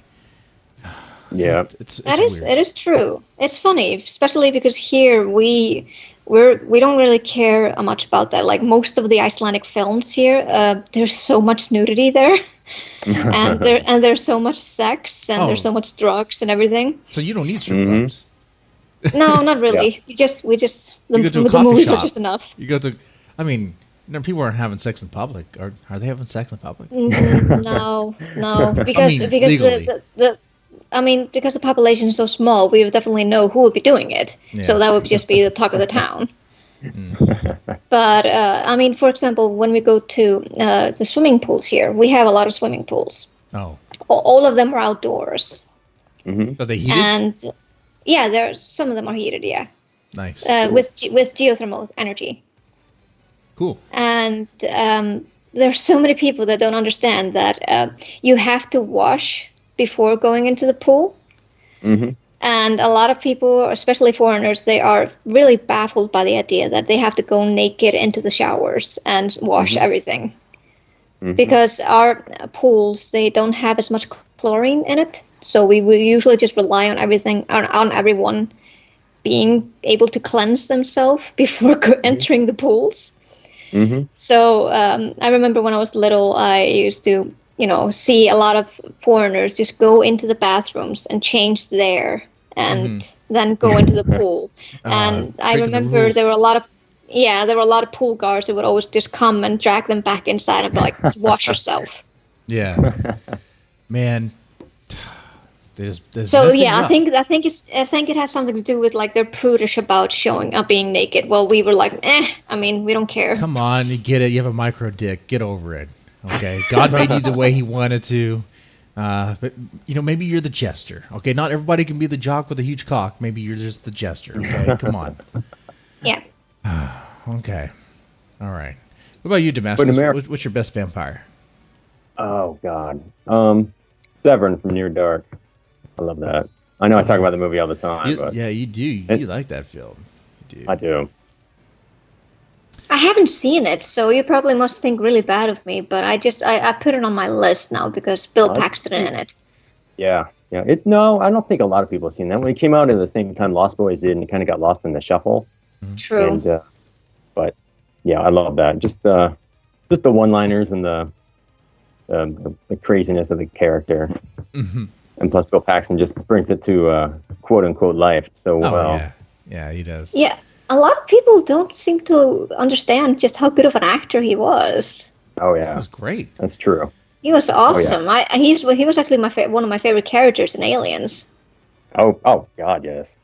Yeah. It's It weird. is true. It's funny, especially because here we don't really care much about that. Like most of the Icelandic films here, there's so much nudity there, and there's so much sex, and there's so much drugs and everything. So you don't need strip clubs. No, not really. We just You go to a the coffee movies shop. are just enough. You go to, I mean, people aren't having sex in public. Are they having sex in public? No, because legally. because the population is so small, we would definitely know who would be doing it. Yeah. So that would just be the talk of the town. But for example, when we go to the swimming pools here, we have a lot of swimming pools. Oh, All of them are outdoors, are they heated? and yeah, some of them are heated. Yeah, Nice, with geothermal energy. cool. And there's so many people that don't understand that you have to wash before going into the pool. Mm-hmm. And a lot of people, especially foreigners, they are really baffled by the idea that they have to go naked into the showers and wash everything. Mm-hmm. Because our pools, they don't have as much chlorine in it. So we usually just rely on everyone being able to cleanse themselves before entering the pools. Mm-hmm. So I remember when I was little, I used to, see a lot of foreigners just go into the bathrooms and change there and then go into the pool. And I breaking the remember rules. there were a lot of pool guards that would always just come and drag them back inside and be like, wash yourself. Yeah, man. There's So messing yeah, up. I think it has something to do with like they're prudish about showing up being naked. Well, we were like, we don't care. Come on, you get it. You have a micro dick. Get over it. Okay, God made you the way He wanted to. But maybe you're the jester. Okay, not everybody can be the jock with a huge cock. Maybe you're just the jester. Okay, come on. Yeah. Okay, all right. What about you, Damascus? What's your best vampire? Oh God. Severn from Near Dark. I love that. I know I talk about the movie all the time, but Yeah, you do. You like that film. You do. I do. I haven't seen it, so you probably must think really bad of me, but I put it on my list now because Bill Paxton in it. Yeah. No, I don't think a lot of people have seen that. When it came out at the same time Lost Boys did, and it kind of got lost in the shuffle. True. And, but yeah, I love that. Just the one-liners and the craziness of the character. Mm-hmm. And plus, Bill Paxton just brings it to quote-unquote life so well. Yeah, he does. Yeah, a lot of people don't seem to understand just how good of an actor he was. Oh, That yeah. was great. That's true. He was awesome. Oh, He was actually one of my favorite characters in Aliens. Oh, God, yes.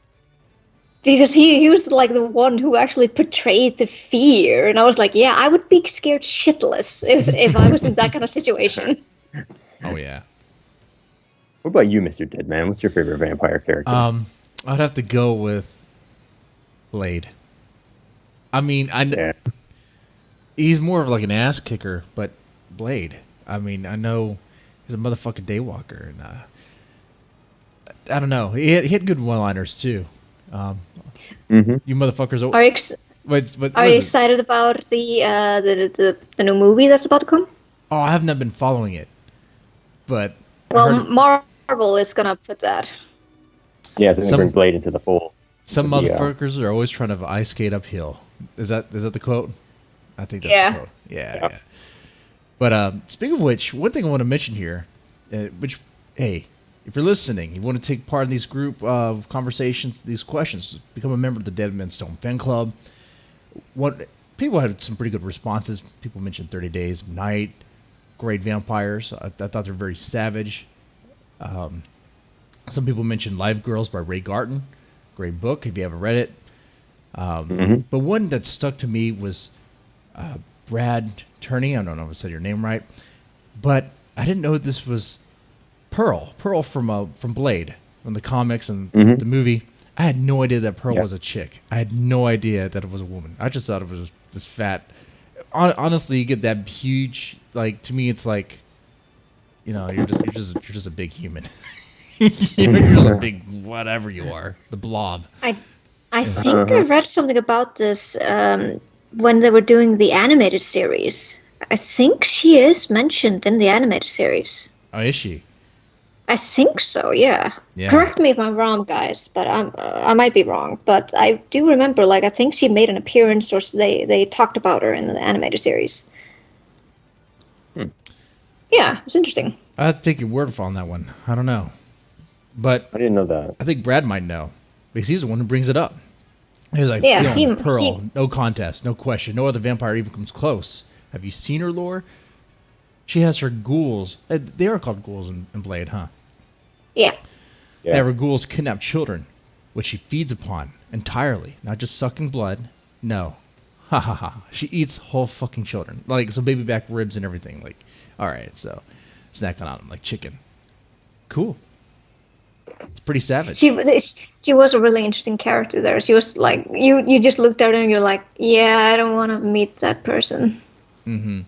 Because he was like the one who actually portrayed the fear. And I was like, yeah, I would be scared shitless if I was in that kind of situation. Oh yeah. What about you, Mr. Deadman? What's your favorite vampire character? I'd have to go with Blade. I mean, he's more of like an ass kicker, but Blade. I mean, I know he's a motherfucking daywalker, and I don't know. He had good one-liners too. You motherfuckers. Are you excited about the new movie that's about to come? Oh, I have not been following it, but Well, Marvel is gonna put that. Yeah, so they bring Blade into the fold. Some motherfuckers are always trying to ice skate uphill. Is that the quote? I think that's the quote. Yeah. But speaking of which, one thing I want to mention here, hey, if you're listening, you want to take part in these group of conversations, these questions, become a member of the Dead Man's Stone fan club. People had some pretty good responses. People mentioned 30 Days of Night, great vampires. I thought they're very savage. Some people mentioned Live Girls by Ray Garton. Great book if you haven't read it. But one that stuck to me was Brad Turney. I don't know if I said your name right, but I didn't know this was Pearl from Blade, from the comics and the movie. I had no idea that Pearl was a chick. I had no idea that it was a woman. I just thought it was this fat. Honestly, you get that huge. Like, to me, it's like, you're just a big human. You're just a big whatever you are, the blob. I think I read something about this when they were doing the animated series. I think she is mentioned in the animated series. Oh, is she? I think so, yeah. Correct me if I'm wrong, guys, but I might be wrong. But I do remember, I think she made an appearance, or they talked about her in the animated series. Yeah, it's interesting. I'd take your word on that one. I don't know. But I didn't know that. I think Brad might know, because he's the one who brings it up. He's like, Pearl, no contest, no question. No other vampire even comes close. Have you seen her lore? She has her ghouls. They are called ghouls in Blade, huh? Yeah. They have her ghouls kidnap children, which she feeds upon entirely. Not just sucking blood. No. Ha ha ha. She eats whole fucking children. So baby back ribs and everything. All right, so snacking on them like chicken. Cool. It's pretty savage. She was a really interesting character there. She was like, you just looked at her and you're like, yeah, I don't want to meet that person. But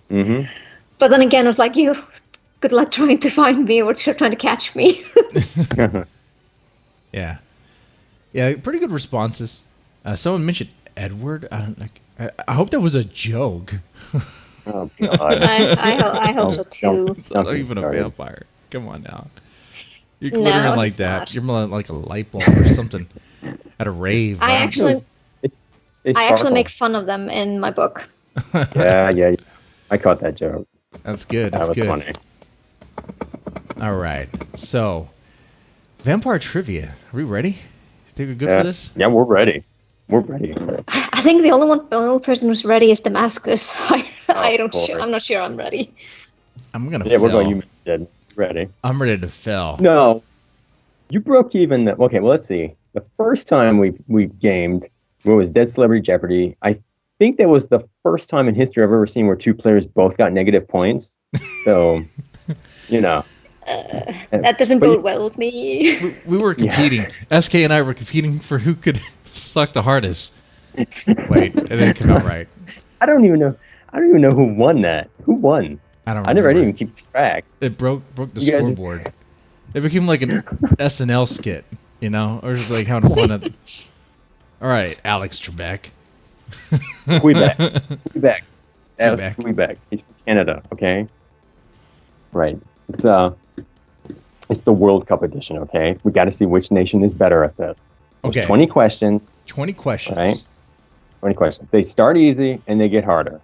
then again, it was like, good luck trying to find me or trying to catch me. Yeah, pretty good responses. Someone mentioned Edward. I hope that was a joke. Oh, God. I hope so too. It's not even a vampire. Come on now. You're glittering like that. Not. You're more like a light bulb or something at a rave. I actually make fun of them in my book. Yeah. I caught that joke. That's good. That was good. Funny. All right. So, vampire trivia. Are we ready? Think we're good for this? Yeah, we're ready. I think the only person who's ready is Damascus. I'm not sure I'm ready. I'm gonna. Yeah, we're going. You did ready. I'm ready to fail. No, you broke even. Okay, well, let's see. The first time we gamed, was Dead Celebrity Jeopardy. I think that was the first time in history I've ever seen where two players both got negative points. So, that doesn't bode well with me. We were competing. SK and I were competing for who could suck the hardest. Wait, it didn't come out right. I don't even know who won that. Who won? I don't. I didn't even keep track. It broke the scoreboard. It became like an SNL skit, or just like having fun at. All right, Alex Trebek. Quebec. Quebec. He's from Canada. Okay. Right. It's the World Cup edition. Okay. We got to see which nation is better at this. Okay. 20 questions. 20 questions. Right. 20 questions. They start easy and they get harder.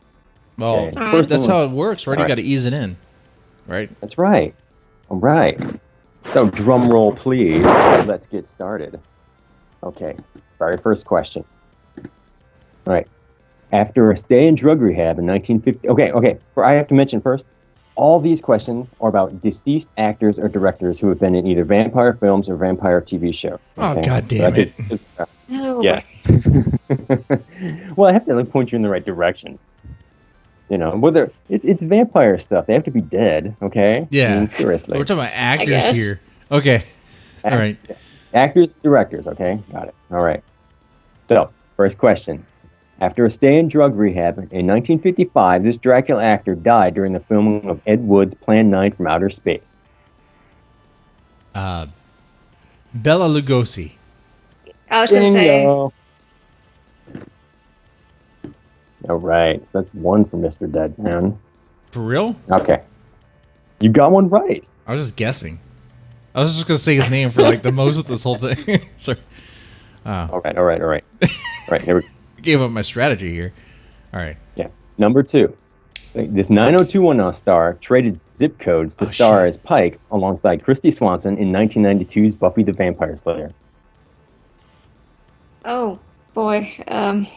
Well, that's how it works, right? You got to ease it in, right? That's right. All right. So, drum roll, please. Let's get started. Okay. Very first question. All right. After a stay in drug rehab in 1950... Okay. I have to mention first, all these questions are about deceased actors or directors who have been in either vampire films or vampire TV shows. Okay? Oh, God damn it. Yeah. Well, I have to point you in the right direction. Whether it's vampire stuff, they have to be dead, okay? Yeah. I mean, seriously. We're talking about actors here. Okay. All right. Actors, directors, okay? Got it. All right. So, first question. After a stay in drug rehab in 1955, this Dracula actor died during the filming of Ed Wood's Plan 9 from Outer Space. Bela Lugosi. I was going to say. All right. So that's one for Mr. Deadman. For real? Okay. You got one right. I was just guessing. I was just going to say his name for the most of this whole thing. Sorry. All right. All right. Here we go. Gave up my strategy here. All right. Yeah. Number 2. This 90210 star traded zip codes to star as Pike alongside Christy Swanson in 1992's Buffy the Vampire Slayer. Oh boy. I'm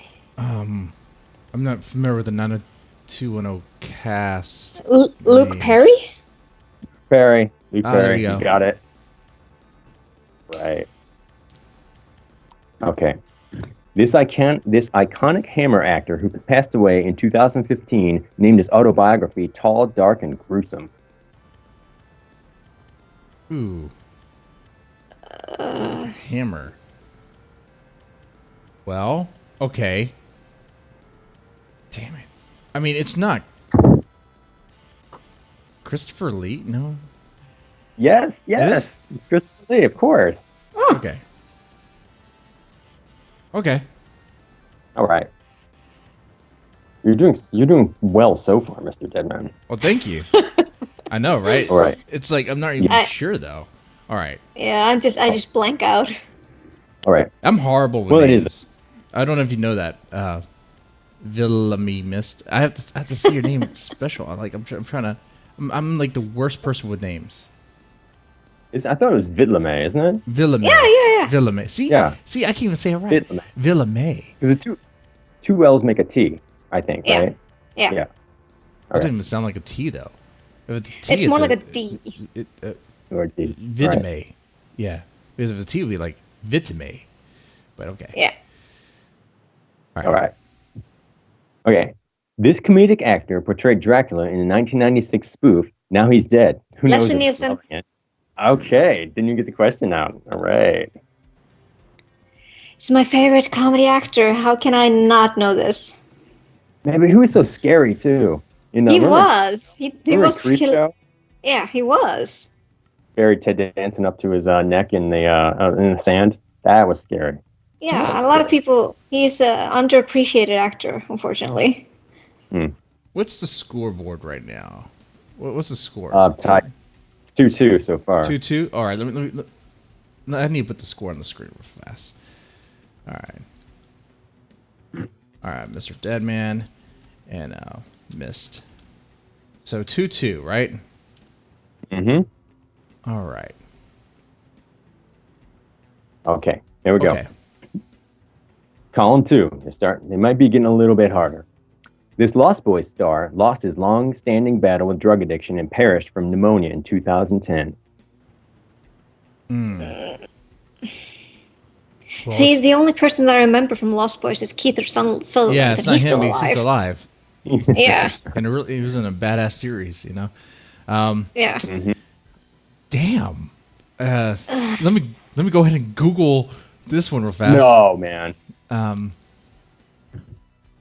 not familiar with the 90210 cast. Luke names. Perry? Perry. Luke there Perry. you go. You got it. Right. Okay. This iconic Hammer actor who passed away in 2015 named his autobiography Tall, Dark, and Gruesome. Ooh. Hammer. Well, okay. Damn it. I mean, it's not Christopher Lee? No. Yes. It is? It's Christopher Lee, of course. Okay. Okay. All right. You're doing well so far, Mr. Deadman. Well, thank you. I know, right? All right. It's like I'm not even sure though. All right. Yeah, I just blank out. All right. I'm horrible with Well, it names. is. I don't know if you know that. Villimey missed. I have to see your name special. I'm trying to. I'm like the worst person with names. I thought it was Villimey, isn't it? Villimey. Yeah. Villimey. See? Yeah. See, I can't even say it right. Villimey. Villimey. Because the two L's make a T, I think, Yeah. right? Yeah. Yeah. That doesn't even sound like a T though. If it's a T, It's more like a D. Or D. Vitame. Right. Yeah. Because if it's a T, it would be like Vitame. But okay. Yeah. All right. Okay. This comedic actor portrayed Dracula in the 1996 spoof, Now He's Dead. Who knows? Leslie if Nielsen. loving it? Okay. Didn't you get the question out? All right. He's my favorite comedy actor. How can I not know this? Man, but he was so scary, too. You know, He remember- was. He remember was. Creepshow? Yeah, he was. Barry Ted dancing up to his neck in the sand. That was scary. Yeah, a lot of people. He's an underappreciated actor, unfortunately. What's the scoreboard right now? What's the score? Tied. 2-2 so far. 2-2. All right. Let me. I need to put the score on the screen real fast. All right, Mr. Deadman and Mist. So 2-2, right? Mm-hmm. All right. Okay. Here we go. Okay. Column 2. They might be getting a little bit harder. This Lost Boys star lost his long-standing battle with drug addiction and perished from pneumonia in 2010. Well, See, the only person that I remember from Lost Boys is Keith Sutherland. yeah, it's and not he's him. still He's still alive. alive. Yeah, And he was in a badass series, you know. yeah. Damn. Let me go ahead and Google this one real fast. No, man. Um.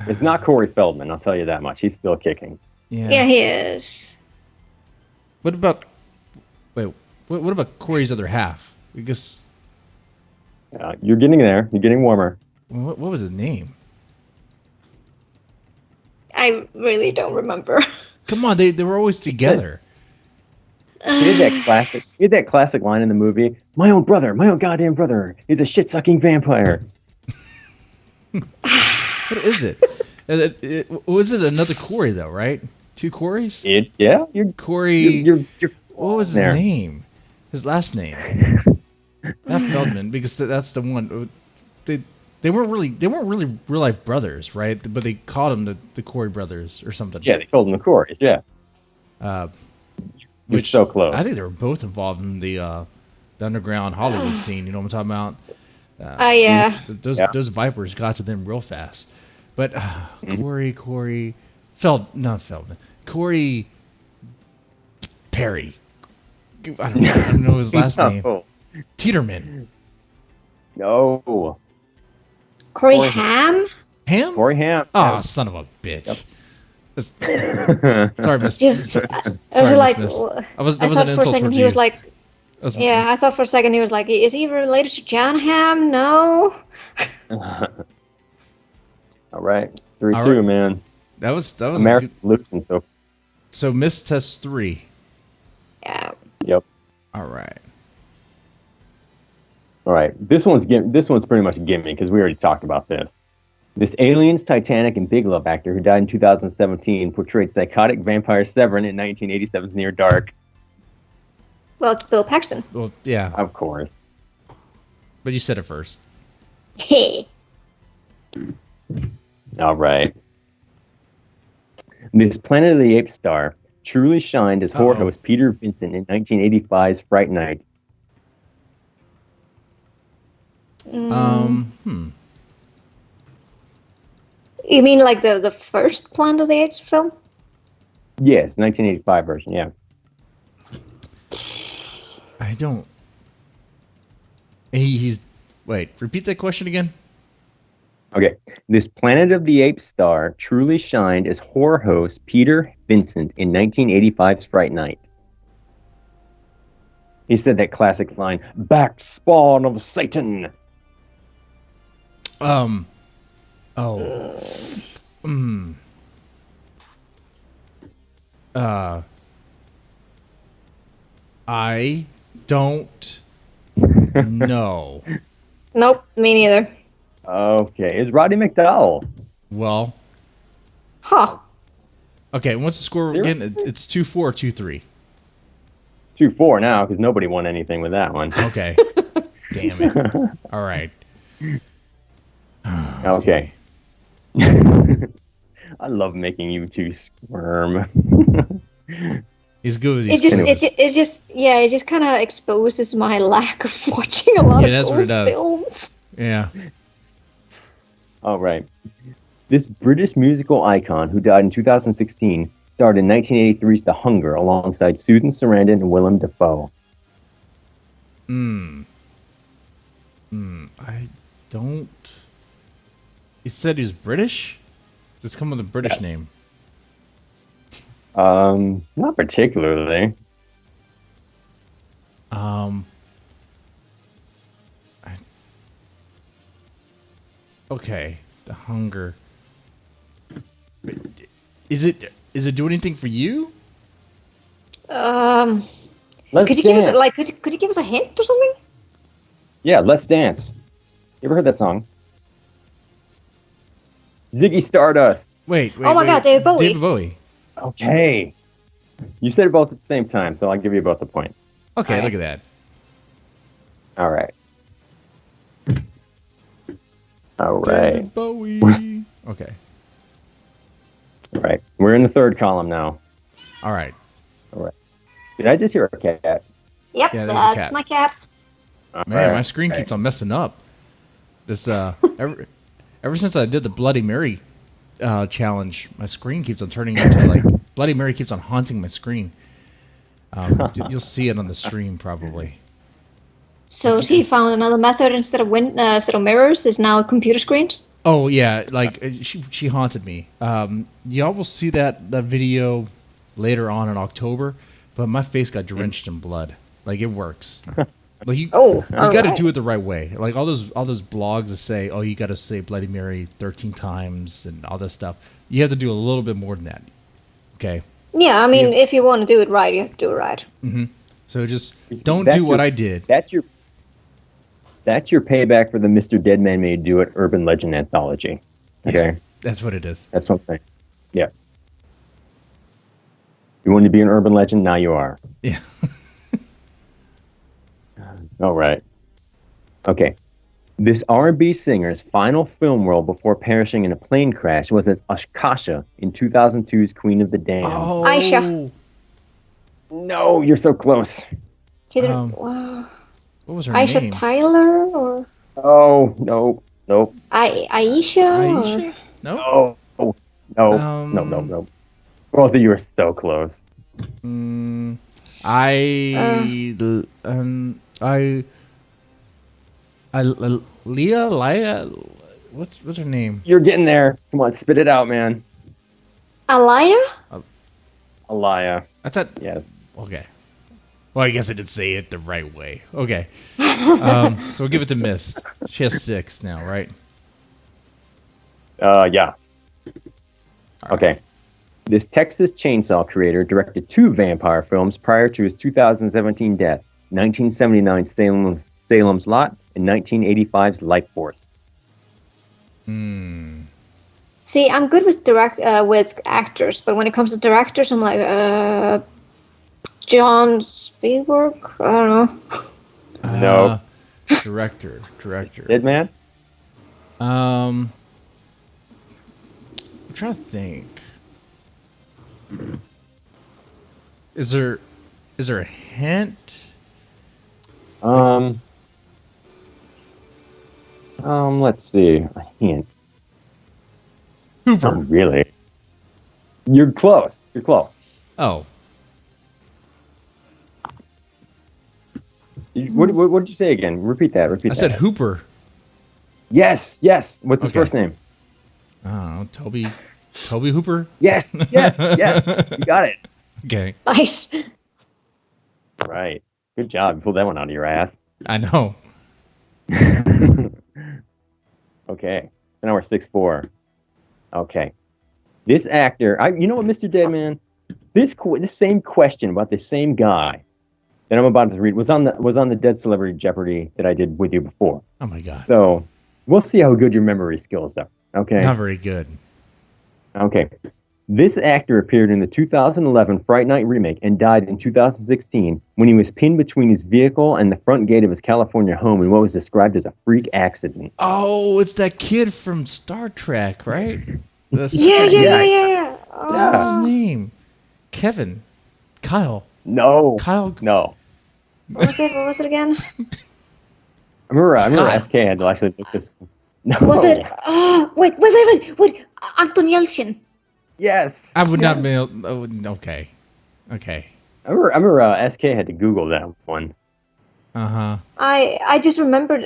It's not Corey Feldman, I'll tell you that much. He's still kicking. Yeah. Yeah, he is. What about? Wait. What about Corey's other half? Because You're getting there. You're getting warmer. what was his name? I really don't remember. Come on, they were always together. He had that classic line in the movie, my own goddamn brother, is a shit-sucking vampire. What is it? Was it another Corey though? Right? Two Corys? You're Corey. you're What was his there. name? His last name? Not Feldman, because that's the one. They weren't really real life brothers, right? But they called them the Corey brothers or something. Yeah, they called him the Corys, yeah. You're Which so close. I think they were both involved in the underground Hollywood scene. You know what I'm talking about? Yeah. Those Vipers got to them real fast. But Corey not Feldman. Corey Perry. I don't know his last name. No. Teeterman. No. Corey Haim? Ham? Corey Haim. Oh, son of a bitch. Sorry, Miss. Just, sorry, I was Miss like, Miss. I That was thought an for a insult second towards he was you. like, That's- yeah, I thought for a second he was like, is he related to John Hamm? No. All right. 3-2, All right. man. That was American Luton. So miss test 3. Yeah. Yep. All right. All right. This one's pretty much a gimme because we already talked about this. This Aliens, Titanic, and Big Love actor who died in 2017 portrayed psychotic vampire Severin in 1987's Near Dark. Well, it's Bill Paxton. Well, yeah, Of course. but you said it first. Hey. All right. This Planet of the Apes star truly shined as horror host Peter Vincent in 1985's Fright Night. You mean like the first Planet of the Apes film? Yes, 1985 version, yeah. I don't. He's. Wait, repeat that question again. Okay. This Planet of the Apes star truly shined as horror host Peter Vincent in 1985's Fright Night. He said that classic line, "Back spawn of Satan." I don't know. Nope, me neither. Okay, it's Roddy McDowell. Well, Huh. okay. What's the score again? It's 2-4 or 2-3. 2-4 now because nobody won anything with that one. Okay. Damn it. All right. Okay. I love making you two squirm. He's good with It these. just kind of exposes my lack of watching a lot of that's what it ghost does. films. Yeah. All right. This British musical icon who died in 2016 starred in 1983's The Hunger alongside Susan Sarandon and Willem Dafoe. I don't. You said he's British? Just come with a British name. Not particularly. Okay. The Hunger. Is it do anything for you? Let's Could you dance. give us could you give us a hint or something? Yeah, Let's Dance. You ever heard that song? Ziggy Stardust. Wait. Oh my God, David Bowie. David Bowie. Okay. You said it both at the same time, so I'll give you both a point. Okay, All right. look at that. All right. All right. David Bowie. Okay. All right. We're in the third column now. All right. All right. Did I just hear a cat? Yep, Yeah, there's a that's cat. my cat. Man, All my screen right. keeps on messing up. This ever since I did the Bloody Mary challenge, my screen keeps on turning into like Bloody Mary keeps on haunting my screen. You'll see it on the stream probably. So he found another method instead of mirrors is now computer screens. Oh yeah, like she haunted me. Y'all will see that video later on in October, but my face got drenched in blood. Like it works. Like you got to alright. do it the right way. Like all those blogs that say, "Oh, you got to say Bloody Mary 13 times" and all this stuff. You have to do a little bit more than that. Okay, Yeah, I mean, if you want to do it right, you have to do it right. so just don't That's do what your- I did. That's your payback for the Mr. Deadman May Do It Urban Legend Anthology. Okay? That's what it is. That's what I'm saying. Yeah. You want to be an urban legend? Now you are. Yeah. All right. Okay. This R&B singer's final film role before perishing in a plane crash was as Akasha in 2002's Queen of the Damned. Oh, Aisha. No, you're so close. He didn't. what was her Aisha name? Tyler or Oh, no. Nope. Aisha? Aisha? No. Oh, oh, no. No. Both of you are so close. Leah, what's her name? You're getting there. Come on, spit it out, man. Alaya? Alaya. I thought. Yes. Okay. Well, I guess I did say it the right way. Okay. So we'll give it to Mist. She has 6 now, right? Yeah. Okay. This Texas Chainsaw creator directed 2 vampire films prior to his 2017 death: 1979 Salem's Lot in 1985's Life Force? See, I'm good with with actors, but when it comes to directors, I'm like, John Spielberg? I don't know. No. Director. Dead man? I'm trying to think. Is there a hint? Let's see. A hint. Hooper. Not really. You're close. Oh. What did you say again? Repeat that. I said Hooper. Yes. What's his first name? I don't know. Toby Hooper? Yes. You got it. Okay. Nice. Right. Good job. You pulled that one out of your ass. I know. Okay. So now we're 6-4. Okay. This actor, you know what, Mr. Deadman? This same question about the same guy that I'm about to read was on the Dead Celebrity Jeopardy that I did with you before. Oh my God. So we'll see how good your memory skills are. Okay. Not very good. Okay. This actor appeared in the 2011 Fright Night remake and died in 2016 when he was pinned between his vehicle and the front gate of his California home in what was described as a freak accident. Oh, it's that kid from Star Trek, right? Yeah. That was his name. Kevin. Kyle. No. Kyle. No. What was it again? I remember SK had to actually look this. No. Was it? Wait. Anton Yelchin. Yes. I would not be okay. Okay. I remember SK had to Google that one. Uh-huh. I just remembered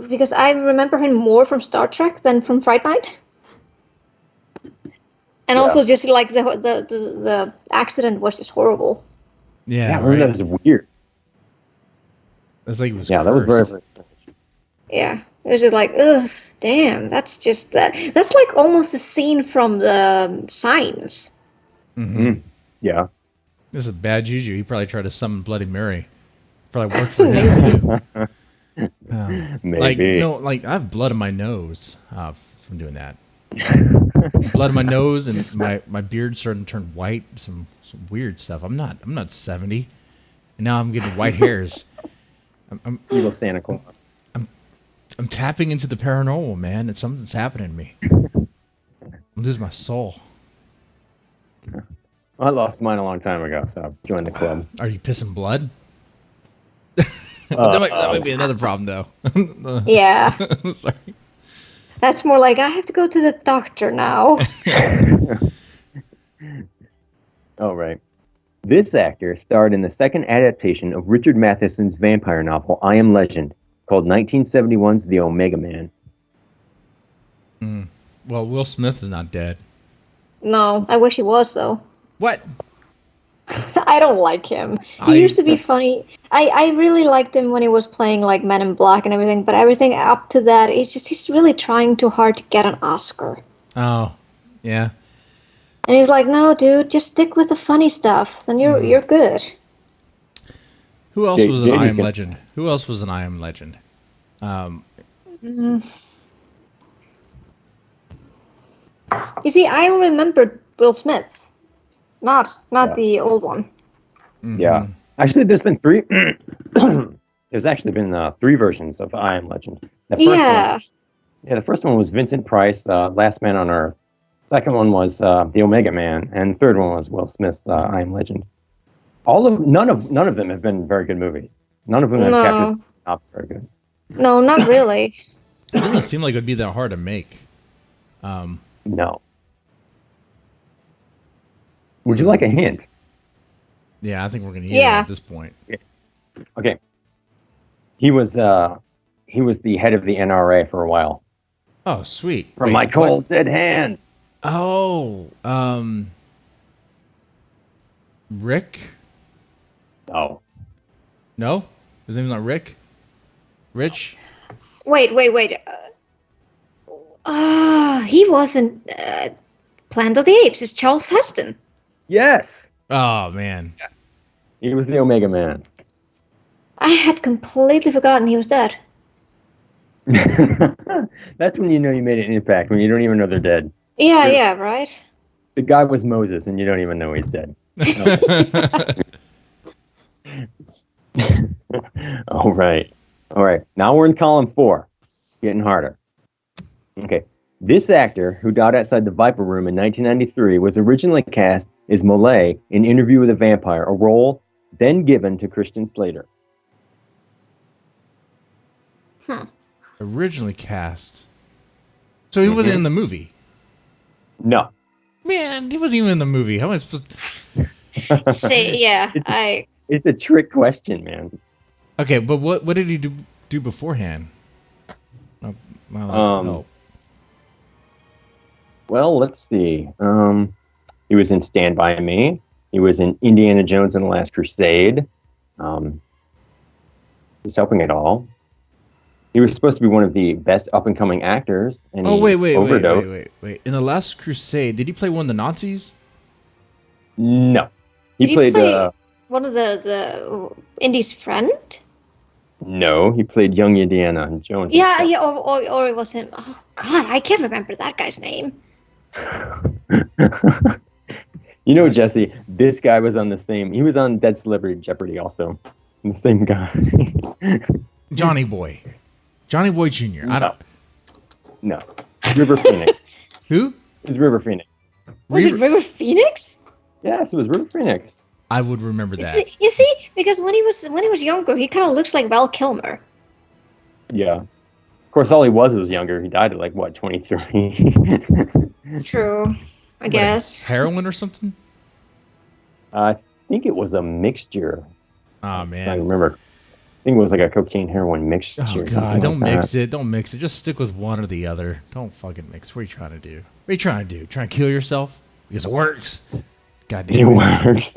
because I remember him more from Star Trek than from Fright Night. And also just like the accident was just horrible. Yeah, I remember that was weird. It's like it was that was very strange. Yeah. It was just like, ugh, damn, that's just that. That's like almost a scene from the Signs. Mm-hmm. Yeah. This is bad juju. He probably tried to summon Bloody Mary. Probably worked for him too. Maybe. I have blood in my nose from doing that. Blood in my nose and my beard starting to turn white. Some weird stuff. I'm not 70, and now I'm getting white hairs. I'm Evil Santa Claus. I'm tapping into the paranormal, man. It's something's happening to me. I'm losing my soul. I lost mine a long time ago, so I joined the club. Are you pissing blood? that might be another problem, though. Yeah. Sorry. That's more like, I have to go to the doctor now. Oh, right. This actor starred in the second adaptation of Richard Matheson's vampire novel, I Am Legend, called 1971's The Omega Man. Well, Will Smith is not dead. No, I wish he was, though. What? I don't like him. He used to be funny. I really liked him when he was playing like Men in Black and everything, but everything up to that, he's really trying too hard to get an Oscar. Oh, yeah. And he's like, no, dude, just stick with the funny stuff. Then you're good. Who else was an I Am Legend? Who else was an I Am Legend? You see, I remembered Will Smith, not the old one. Mm-hmm. Yeah. Actually, there's been three. There's actually been 3 versions of I Am Legend. The first one was Vincent Price, Last Man on Earth. Second one was The Omega Man, and third one was Will Smith's I Am Legend. None of them have been very good movies. None of them have captured the top very good. No, not really. It doesn't seem like it would be that hard to make. No. Would you like a hint? Yeah, I think we're gonna use it at this point. Okay. He was the head of the NRA for a while. Oh, sweet. From my cold dead hands. Oh, Rick? No. No? His name's not Rick? Rich? Wait. He wasn't Planet of the Apes. It's Charles Heston. Yes. Oh, man. He was the Omega Man. I had completely forgotten he was dead. That's when you know you made an impact, when you don't even know they're dead. Yeah, yeah, right. The guy was Moses, and you don't even know he's dead. All right. All right. Now we're in column 4. Getting harder. Okay. This actor, who died outside the Viper Room in 1993, was originally cast as Molay in Interview with a Vampire, a role then given to Christian Slater. Originally cast. So he wasn't in the movie. No. Man, he wasn't even in the movie. How am I supposed to... Say, yeah, It's a trick question, man. Okay, but what did he do beforehand? Help. Well, let's see. He was in Stand By Me. He was in Indiana Jones and the Last Crusade. He's helping it all. He was supposed to be one of the best up-and-coming actors. And wait. overdosed. In the Last Crusade, did he play one of the Nazis? No. Did he play played... one of the Indy's friend? No, he played young Indiana Jones. Yeah, or it was him. Oh, God, I can't remember that guy's name. You know, Jesse, this guy was on the same... He was on Dead Celebrity Jeopardy also. The same guy. Johnny Boy. Johnny Boy Jr. No. River Phoenix. Who? It was River Phoenix. Was it River Phoenix? Yes, it was River Phoenix. I would remember that. You see, because when he was younger, he kind of looks like Val Kilmer. Yeah. Of course, all he was younger. He died at, like, what, 23? True. I guess. Heroin or something? I think it was a mixture. Oh, man. I remember. I think it was like a cocaine heroin mixture. Oh, God. Don't mix it. Don't mix it. Just stick with one or the other. Don't fucking mix. What are you trying to do? What are you trying to do? Trying to kill yourself? Because it works. God damn it. It works.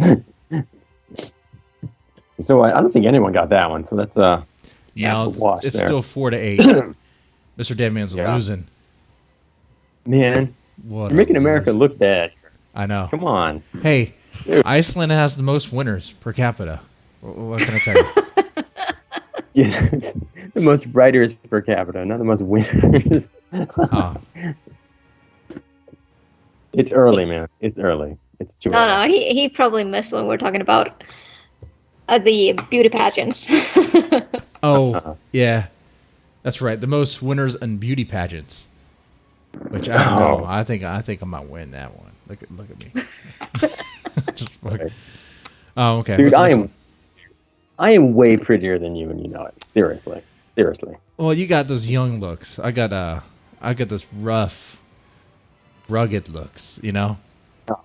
So I don't think anyone got that one. So that's no, it's there. still 4-8. Mr. Deadman's losing. Man, What you're making America look bad. I know. Come on. Hey, Iceland has the most winners per capita. What can I tell you? Yeah, the most writers per capita, not the most winners. Oh. It's early, man. It's early. It's too early. No, he probably missed when we're talking about the beauty pageants. Oh, yeah. That's right. The most winners in beauty pageants. Which I don't know. I think I might win that one. Look at me. Just okay. Oh, okay. Dude, I am way prettier than you, and you know it. Seriously. Well, you got those young looks. I got this rough, rugged looks. You know. Oh.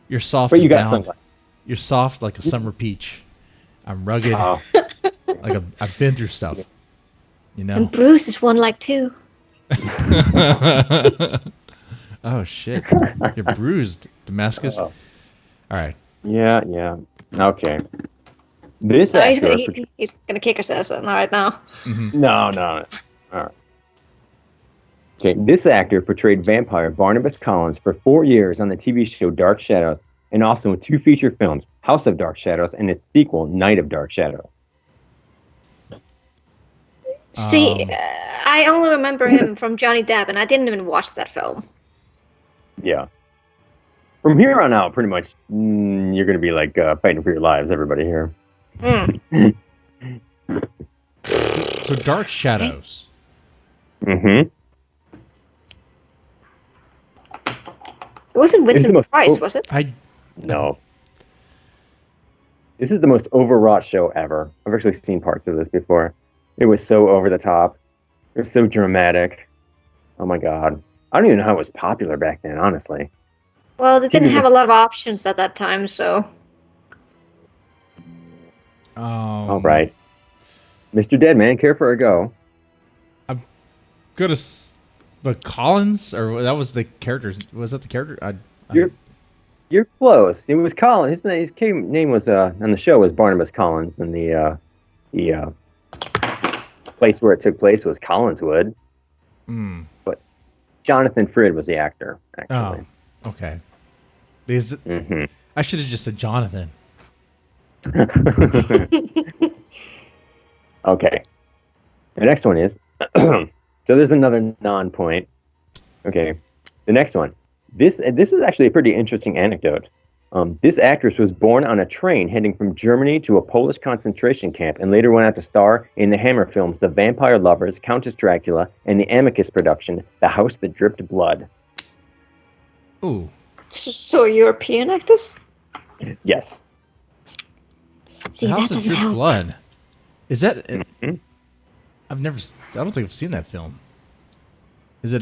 You're soft. But you and got down. sunglasses. You're soft like a summer peach. I'm rugged. Oh. Like I've been through stuff. You know. And Bruce is one like two. Oh shit! You're bruised, Damascus. Oh. All right. Yeah. Okay. This No, he's actor... gonna kick us ass right now. Mm-hmm. No. All right. Okay, this actor portrayed vampire Barnabas Collins for 4 years on the TV show Dark Shadows, and also in 2 feature films, House of Dark Shadows and its sequel, Night of Dark Shadows. See, I only remember him from Johnny Depp, and I didn't even watch that film. Yeah. From here on out, pretty much, you're going to be like fighting for your lives, everybody here. So Dark Shadows. Mm-hmm. It wasn't Vincent most- Price, was it? No. This is the most overwrought show ever. I've actually seen parts of this before. It was so over the top. It was so dramatic. Oh my god. I don't even know how it was popular back then, honestly. Well, they didn't have a lot of options at that time, so... All right. Mr. Deadman, care for a go? Go to the Collins, or that was the characters. Was that the character? You're close. It was Collins. His name was on the show was Barnabas Collins, and the place where it took place was Collinswood. But Jonathan Frid was the actor, actually. Oh, okay. Because I should have just said Jonathan. Okay. The next one is So there's another non-point. Okay, the next one. This is actually a pretty interesting anecdote. This actress was born on a train heading from Germany to a Polish concentration camp and later went out to star in the Hammer films The Vampire Lovers, Countess Dracula, and the Amicus production, The House That Dripped Blood. Ooh. So European actors? Yes. See, The House that of doesn't Dripped help. Blood. Is that? Mhm. I don't think I've seen that film. Is it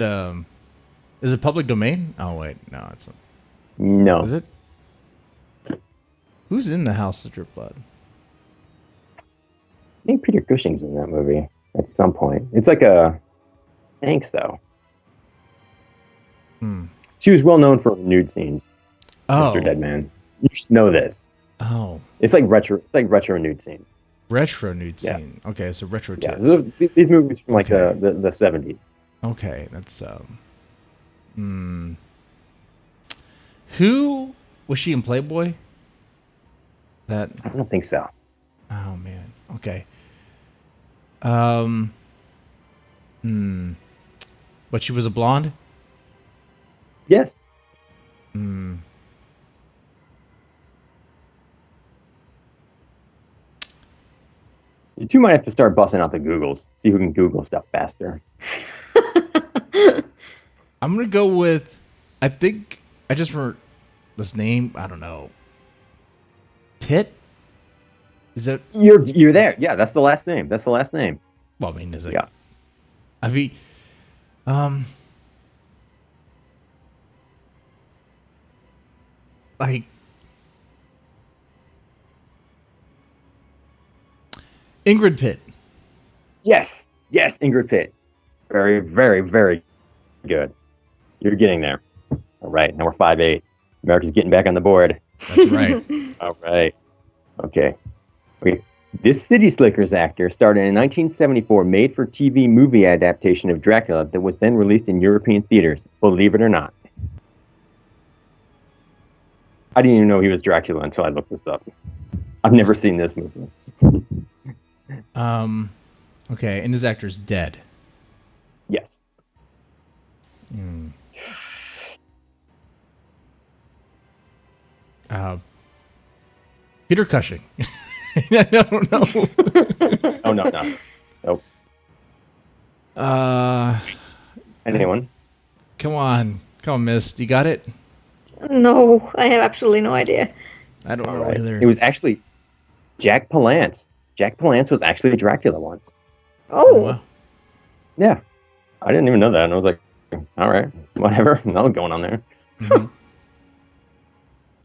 public domain? Oh wait, no, it's not. No. Is it? Who's in the House of Drip Blood? I think Peter Cushing's in that movie at some point. It's like I think so. She was well known for her nude scenes. Oh. Mr. Deadman. You should know this. Oh. It's like retro nude scene. Retro nude Yeah. scene. Okay, so retro Yeah, tits. these movies from like Okay. the 70s. Okay, that's Who was she in Playboy? That I don't think so. oh man. Okay. But she was a blonde? Yes. You two might have to start busting out the Googles. See who can Google stuff faster. I'm gonna go with I think I just remember this name, I don't know. Pitt? Is that You're there. Yeah, that's the last name. That's the last name. well I mean is it Yeah. I mean like Ingrid Pitt. Yes. Yes, Ingrid Pitt. Very, very, very good. You're getting there. All right. Now we're 5-8. America's getting back on the board. That's right. All right. Okay. This City Slickers actor starred in a 1974 made-for-TV movie adaptation of Dracula that was then released in European theaters, believe it or not. I didn't even know he was Dracula until I looked this up. I've never seen this movie. Okay, and this actor's dead. Yes. Peter Cushing. I don't know. Oh, no. Nope. Anyone? Come on, Miss. You got it? No, I have absolutely no idea. I don't know Right. either. It was actually Jack Palance. Jack Palance was actually Dracula once. Oh, wow. Yeah. I didn't even know that. And I was like, all right, whatever. Nothing going on there.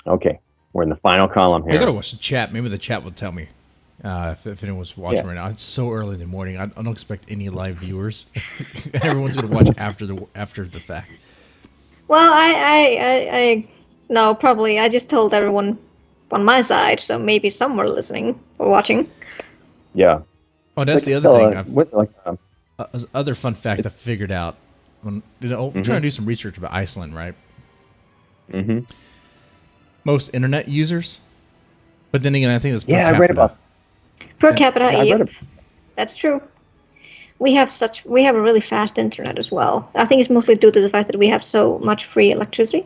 Okay. We're in the final column I here. gotta watch the chat. Maybe the chat will tell me if anyone's watching right now. It's so early in the morning. I don't expect any live viewers. Everyone's gonna watch after the fact. well, I no, probably. I just told everyone on my side, so maybe some were listening or watching. Yeah. Oh, that's Like, the other thing. Other fun fact I figured out when I'm trying to do some research about Iceland, right? Mm-hmm. Most internet users, but then again, I think that's per Yeah, capita. I read about. Per capita, Yeah, I yep, read that's true. We have a really fast internet as well. I think it's mostly due to the fact that we have so much free electricity.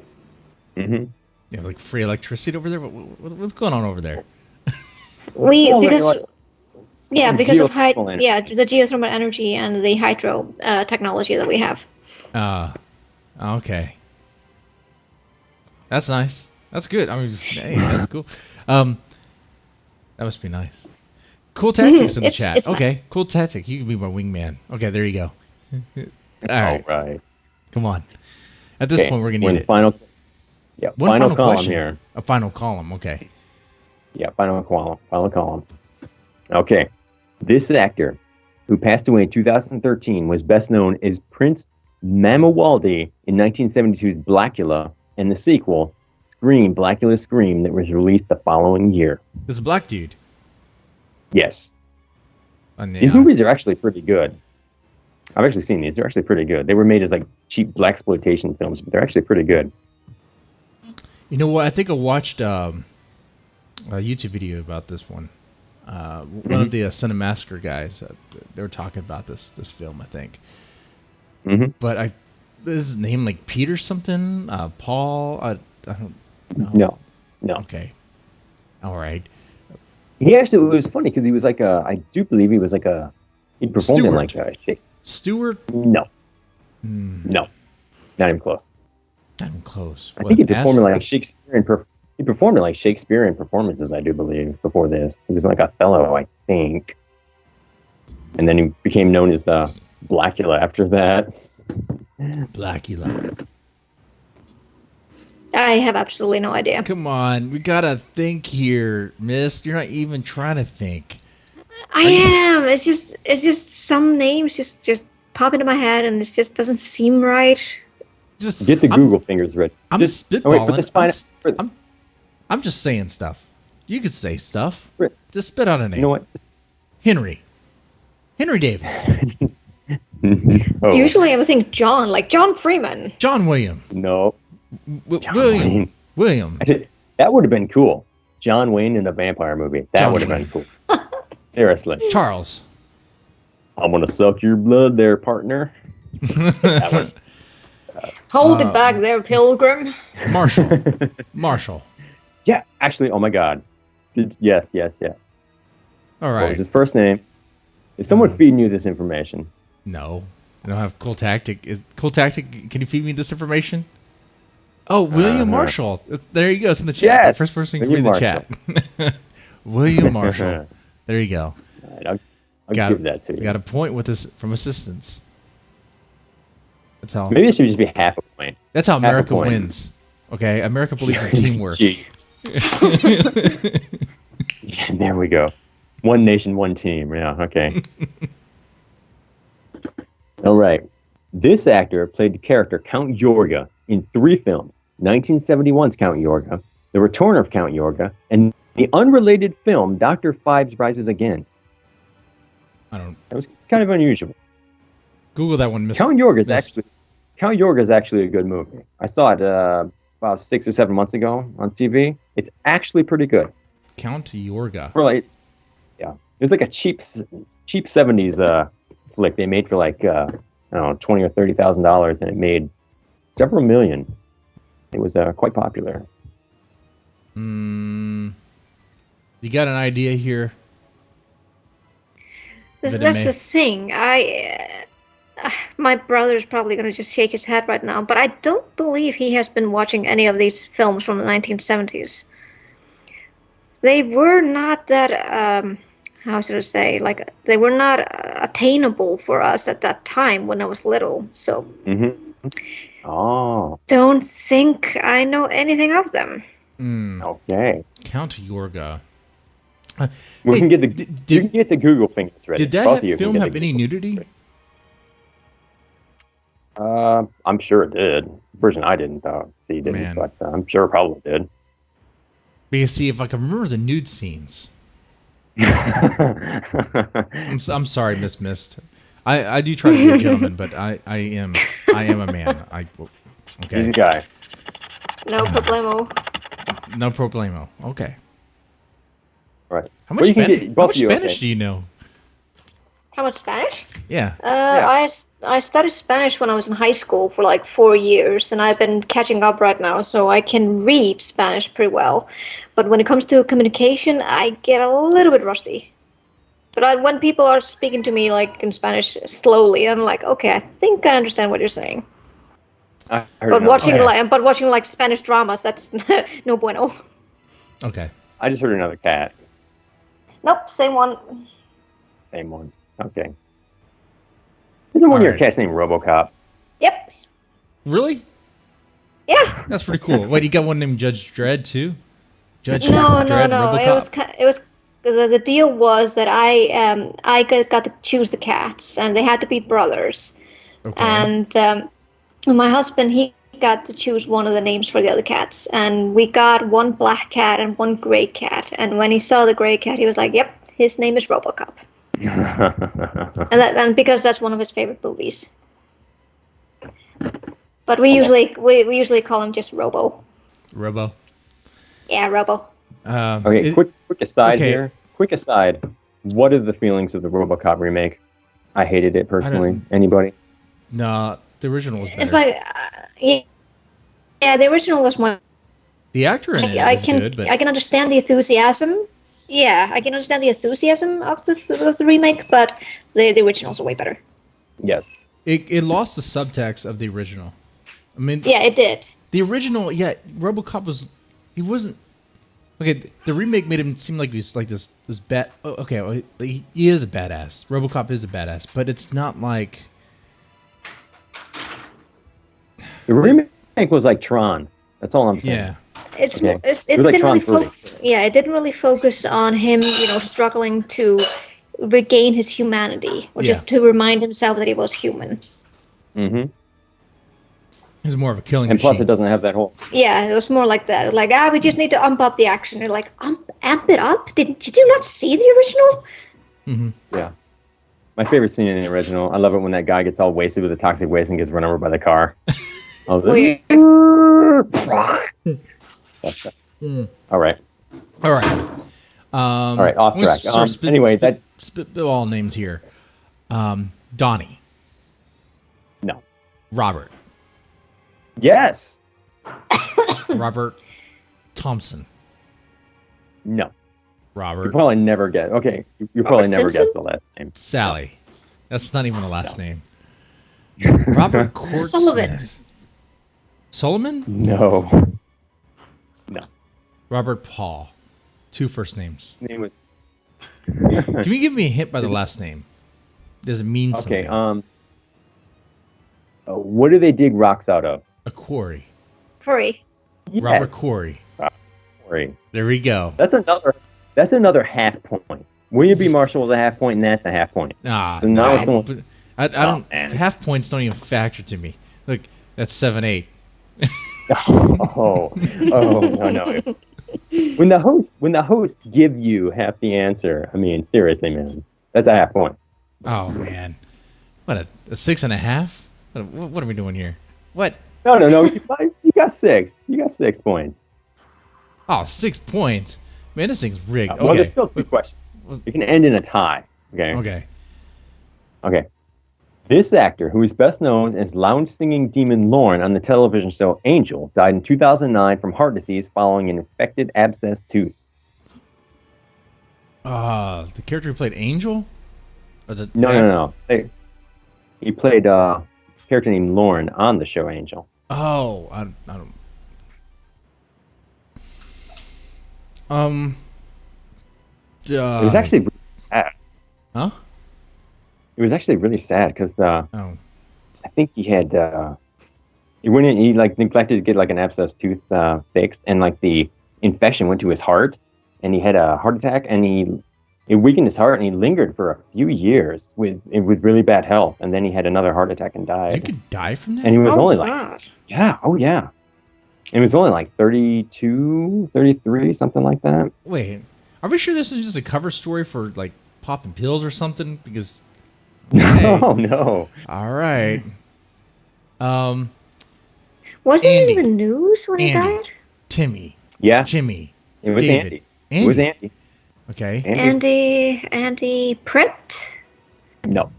Mm-hmm. Yeah, like free electricity over there. What's going on over there? Because because of geothermal energy. the geothermal energy and the hydro technology that we have. Okay. That's nice. That's good. I mean, hey, that's cool. That must be nice. Cool tactics in the chat. It's Okay, nice. cool tactic. You can be my wingman. Okay, there you go. All right. Come on. At this point, we're gonna in need the it. final. Yeah. One Final column question. here. A final column. Okay. Yeah. Final column. Okay. This actor, who passed away in 2013, was best known as Prince Mamuwalde in 1972's Blackula and the sequel, Scream, Blackula Scream, that was released the following year. This is a black dude. Yes. And These movies are actually pretty good. I've actually seen these. They're actually pretty good. They were made as like cheap blaxploitation films, but they're actually pretty good. You know what? I think I watched a YouTube video about this one. One of the Cinemassacre guys, they were talking about this film, I think. Mm-hmm. But is his name like Peter something? Paul? I don't know. No. Okay. All right. He actually, it was funny because he was like I do believe he was like he performed in like a shake. Stewart? No. No. Not even close. Not even close. I think he performed in like Shakespearean performances, I do believe, before this. He was like Othello, I think. And then he became known as Blackula after that. Blackula. I have absolutely no idea. Come on, we gotta think here, Miss. You're not even trying to think. I am. It's just some names just pop into my head, and it just doesn't seem right. Just get the Google fingers ready. I'm spitballing. I'm just saying stuff. You could say stuff. Right. Just spit out a name. You know what? Henry Davis. Oh. Usually I would think John, like John Freeman. John William. No. William. That would have been cool. John Wayne in a vampire movie. That would have been cool. Seriously. Charles. I'm gonna suck your blood there, partner. Hold it back there, Pilgrim. Marshall. Yeah, actually, oh my God. Yes. All right. What was his first name? Is someone feeding you this information? No. I don't have Cool Tactic. Can you feed me this information? Oh, William Marshall. There you go. It's in the chat. Yes. The first person can read the chat. William Marshall. There you go. All right, I'll give that to you. Got a point with this from assistance. That's how. Maybe it should just be half a point. That's how America wins. Okay, America believes in teamwork. Yeah, there we go. One nation, one team. Yeah, okay. All right. This actor played the character Count Yorga in 3 films. 1971's Count Yorga, The Return of Count Yorga, and the unrelated film Dr. Fives Rises Again. That was kind of unusual. Google that one, Mr. Count Yorga is actually a good movie. I saw it about 6 or 7 months ago on TV. It's actually pretty good. Count Yorga. Yeah, it was like a cheap 70s flick they made for like I don't know, $20,000 or $30,000, and it made several million. It was quite popular. You got an idea here? That's the thing. My brother's probably going to just shake his head right now, but I don't believe he has been watching any of these films from the 1970s. They were not that, how should I say, like, they were not attainable for us at that time when I was little, so... Oh. Don't think I know anything of them. Okay. Count Yorga. We can get you can get the Google fingers ready. Did that film have any nudity? I'm sure it did. The version I didn't see didn't, but I'm sure it probably did. Because see, if I can remember the nude scenes. I'm sorry, Miss Mist. I do try to be a gentleman, but I am a man. Okay. He's a guy. No problemo. No problemo. Okay. Right. How much Spanish do you know? How much Spanish? Yeah. I studied Spanish when I was in high school for like 4 years, and I've been catching up right now, so I can read Spanish pretty well. But when it comes to communication, I get a little bit rusty. But when people are speaking to me like in Spanish slowly, I'm like, okay, I think I understand what you're saying. But watching like Spanish dramas, that's no bueno. Okay. I just heard another cat. Nope, same one. Same one. Okay. Isn't one of your cats named RoboCop? Yep. Really? Yeah. That's pretty cool. Wait, you got one named Judge Dredd too? No. RoboCop? It was the deal was that I got to choose the cats, and they had to be brothers. Okay. And my husband, he got to choose one of the names for the other cats, and we got one black cat and one gray cat. And when he saw the gray cat, he was like, "Yep, his name is RoboCop." and because that's one of his favorite movies. But we usually call him just Robo. Robo. Yeah, Robo. Okay, quick aside here. quick aside, what are the feelings of the RoboCop remake? I hated it personally. Anybody? Nah, the original was better. It's like, yeah, the original was more. The actor in it is good, but I can understand the enthusiasm. Yeah, I can understand the enthusiasm of the remake, but the originals are way better. Yes. It lost the subtext of the original. I mean, yeah, it did. The original, RoboCop he wasn't. Okay, the remake made him seem like he's like this bad. Oh, okay, well, he is a badass. RoboCop is a badass, but it's not like the remake was like Tron. That's all I'm saying. Yeah. It didn't really focus on him, struggling to regain his humanity, or just to remind himself that he was human. Mm-hmm. He's more of a killing and machine. Plus, it doesn't have that whole. Yeah, it was more like that. It's like, we just need to amp up the action. You're like, amp it up? Did you not see the original? Mm-hmm. Yeah. My favorite scene in the original, I love it when that guy gets all wasted with the toxic waste and gets run over by the car. All right. All right. All right, off track. Anyway, spitball names here. Donnie. No. Robert. Yes. Robert Thompson. No. Robert. You probably never get. Okay, you probably never guess the last name. Sally. That's not even a last name. Robert Courtsmith. Solomon? No. No. Robert Paul. 2 first names. Name was. Can you give me a hint by the last name? Does it mean something? Okay. What do they dig rocks out of? A quarry. Quarry. Yes. Robert Quarry. Quarry. There we go. That's another half point. William B. Marshall was a half point, and that's a half point. Ah, so now I don't. Half points don't even factor to me. Look, that's 7-8. No. When the host give you half the answer, I mean, seriously, man, that's a half point. Oh man, what a 6.5? What are we doing here? What? No. You got 6. You got 6 points. Oh, 6 points. Man, this thing's rigged. Okay. Well, there's still 2 questions. It can end in a tie. Okay. This actor, who is best known as lounge-singing demon Lorne on the television show Angel, died in 2009 from heart disease following an infected abscess tooth. The character who played Angel? No. He played a character named Lorne on the show Angel. Oh, I don't. It was actually really sad. Huh? It was actually really sad because I think he had he neglected to get like an abscess tooth fixed, and like the infection went to his heart, and he had a heart attack, and it weakened his heart, and he lingered for a few years with really bad health, and then he had another heart attack and died. You could die from that? And he was only gosh. yeah. It was only like 32, 33, something like that. Wait, are we sure this is just a cover story for like popping pills or something? Because no. All right. Was he in the news when he died? Timmy. Yeah. Jimmy. It was David. Andy. It was Andy. Okay. Andy Pritt? No.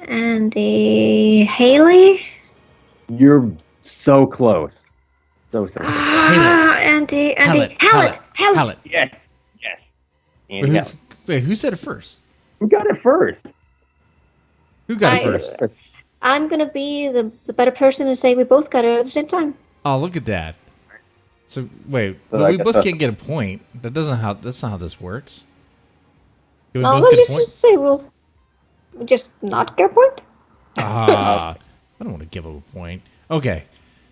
Andy Haley? You're so close. So close. Andy Hallett. Yes. Andy Hallett. Wait, who said it first? Who got it first? Who got it first? I'm gonna be the better person and say we both got it at the same time. Oh, look at that. So wait, So we both can't get a point. That's not how this works. Do we Oh, both let's get a point? just say we'll just not get a point. I don't want to give up a point. Okay,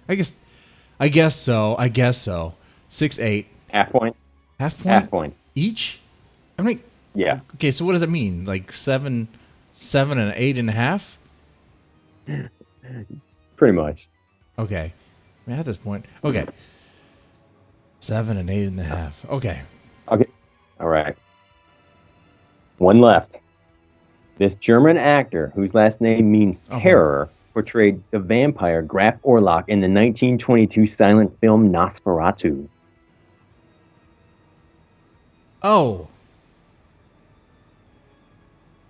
I guess so. 6-8. Half point. Half point. Half point. Each. I mean. Yeah. Okay, so what does that mean? Like 7 and 8.5? Pretty much. Okay. I mean, at this point. Okay. 7 and 8.5. Okay. Okay. All right. One left. This German actor, whose last name means terror, portrayed the vampire Graf Orlok in the 1922 silent film Nosferatu. Oh.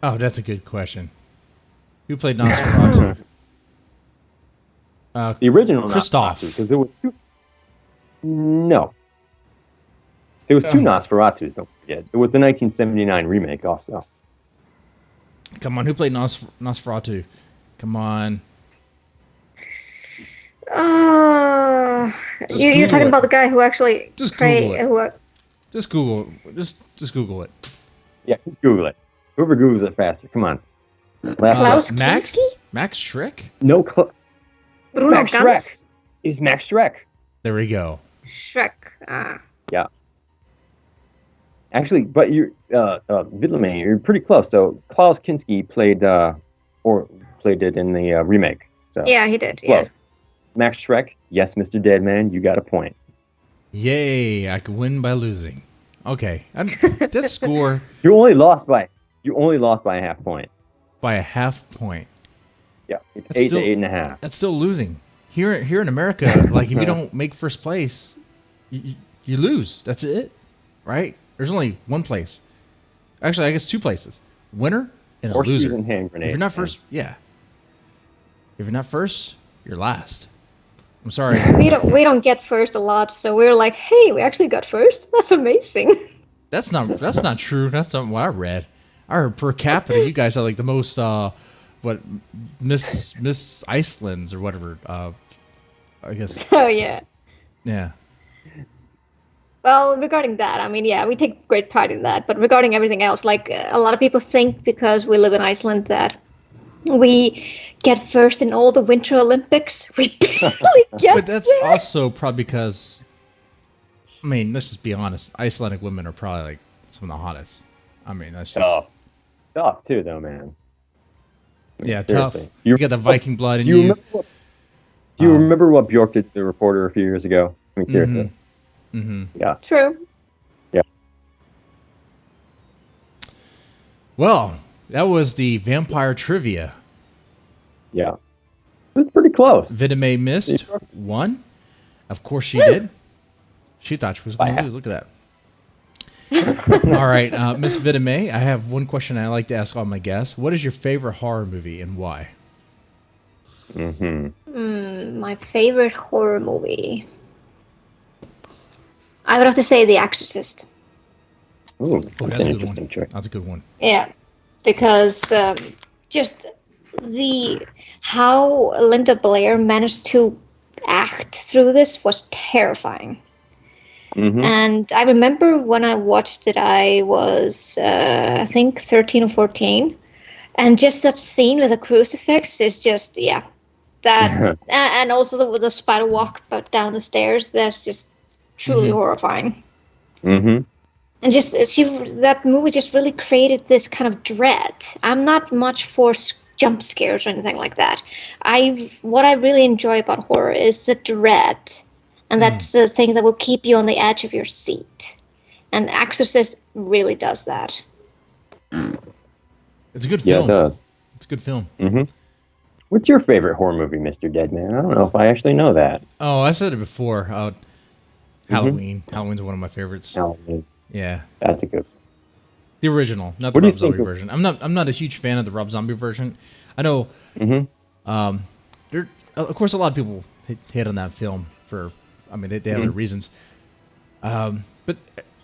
Oh, that's a good question. Who played Nosferatu? The original Christoph. Nosferatu, because there was two. No. There was two Nosferatus, don't forget. There was the 1979 remake also. Come on, who played Nosferatu? Come on. You're talking about the guy who actually Just Google it. Just Google. Just Google it. Yeah, just Google it. Whoever Googles it faster. Come on. Klaus Max? Kinski? Max Schreck? No, Bruno Max Ganz? Schreck. Is Max Schreck. There we go. Shrek. Yeah. Actually, but you're Villimey, you're pretty close. So Klaus Kinski played it in the remake. So Yeah, he did. close. Yeah. Max Schreck, yes, Mr. Deadman, you got a point. Yay! I could win by losing. Okay, that score You only lost by a half point. by a half point. Yeah, it's That's 8 still- to 8.5. That's still losing. Here in America, like if you don't make first place, you lose. That's it, right? There's only one place. Actually, I guess two places: winner and a Horseshoes loser. and hand If grenades. you're not first, yeah. If you're not first, you're last. I'm sorry. We don't get first a lot, so we're like, hey, we actually got first. That's amazing. That's not true. That's not what I read. I heard per capita, you guys are like the most Miss Iceland's or whatever. I guess. Oh yeah. Yeah. Well, regarding that, I mean, yeah, we take great pride in that. But regarding everything else, like a lot of people think because we live in Iceland that we get first in all the Winter Olympics. We barely get But that's there. also probably because, I mean, let's just be honest. Icelandic women are probably like some of the hottest. I mean, that's just Tough too, though, man. yeah, Seriously. tough. You get the Viking blood in Do you you. remember what Bjork did to the reporter a few years ago? I mean, seriously. Yeah. True. Well, that was the vampire trivia. Yeah. It was pretty close. Villimey missed one. Of course she did. She thought she was going to lose. Look at that. All right, Miss Villimey, I have one question I like to ask all my guests. What is your favorite horror movie and why? My favorite horror movie. I would have to say The Exorcist. Ooh, Oh, that's that's an a good interesting one. choice. That's a good one. Yeah, because just how Linda Blair managed to act through this was terrifying. And I remember when I watched it, I was I think 13 or 14, and just that scene with the crucifix is just that, and also the spider walk down the stairs. That's just truly horrifying. Mm-hmm. And just that movie just really created this kind of dread. I'm not much for jump scares or anything like that. What I really enjoy about horror is the dread, and that's the thing that will keep you on the edge of your seat. And Exorcist really does that. It's a good Yeah, film. it does. It's a good film. What's your favorite horror movie, Mr. Deadman? I don't know if I actually know that. Oh, I said it before. Halloween. Halloween's one of my favorites. Halloween. Yeah. That's a good. The original, not What the do you Rob Zombie think of- version. I'm not a huge fan of the Rob Zombie version. I know. There, of course, a lot of people hate on that film for. I mean, they have their reasons. But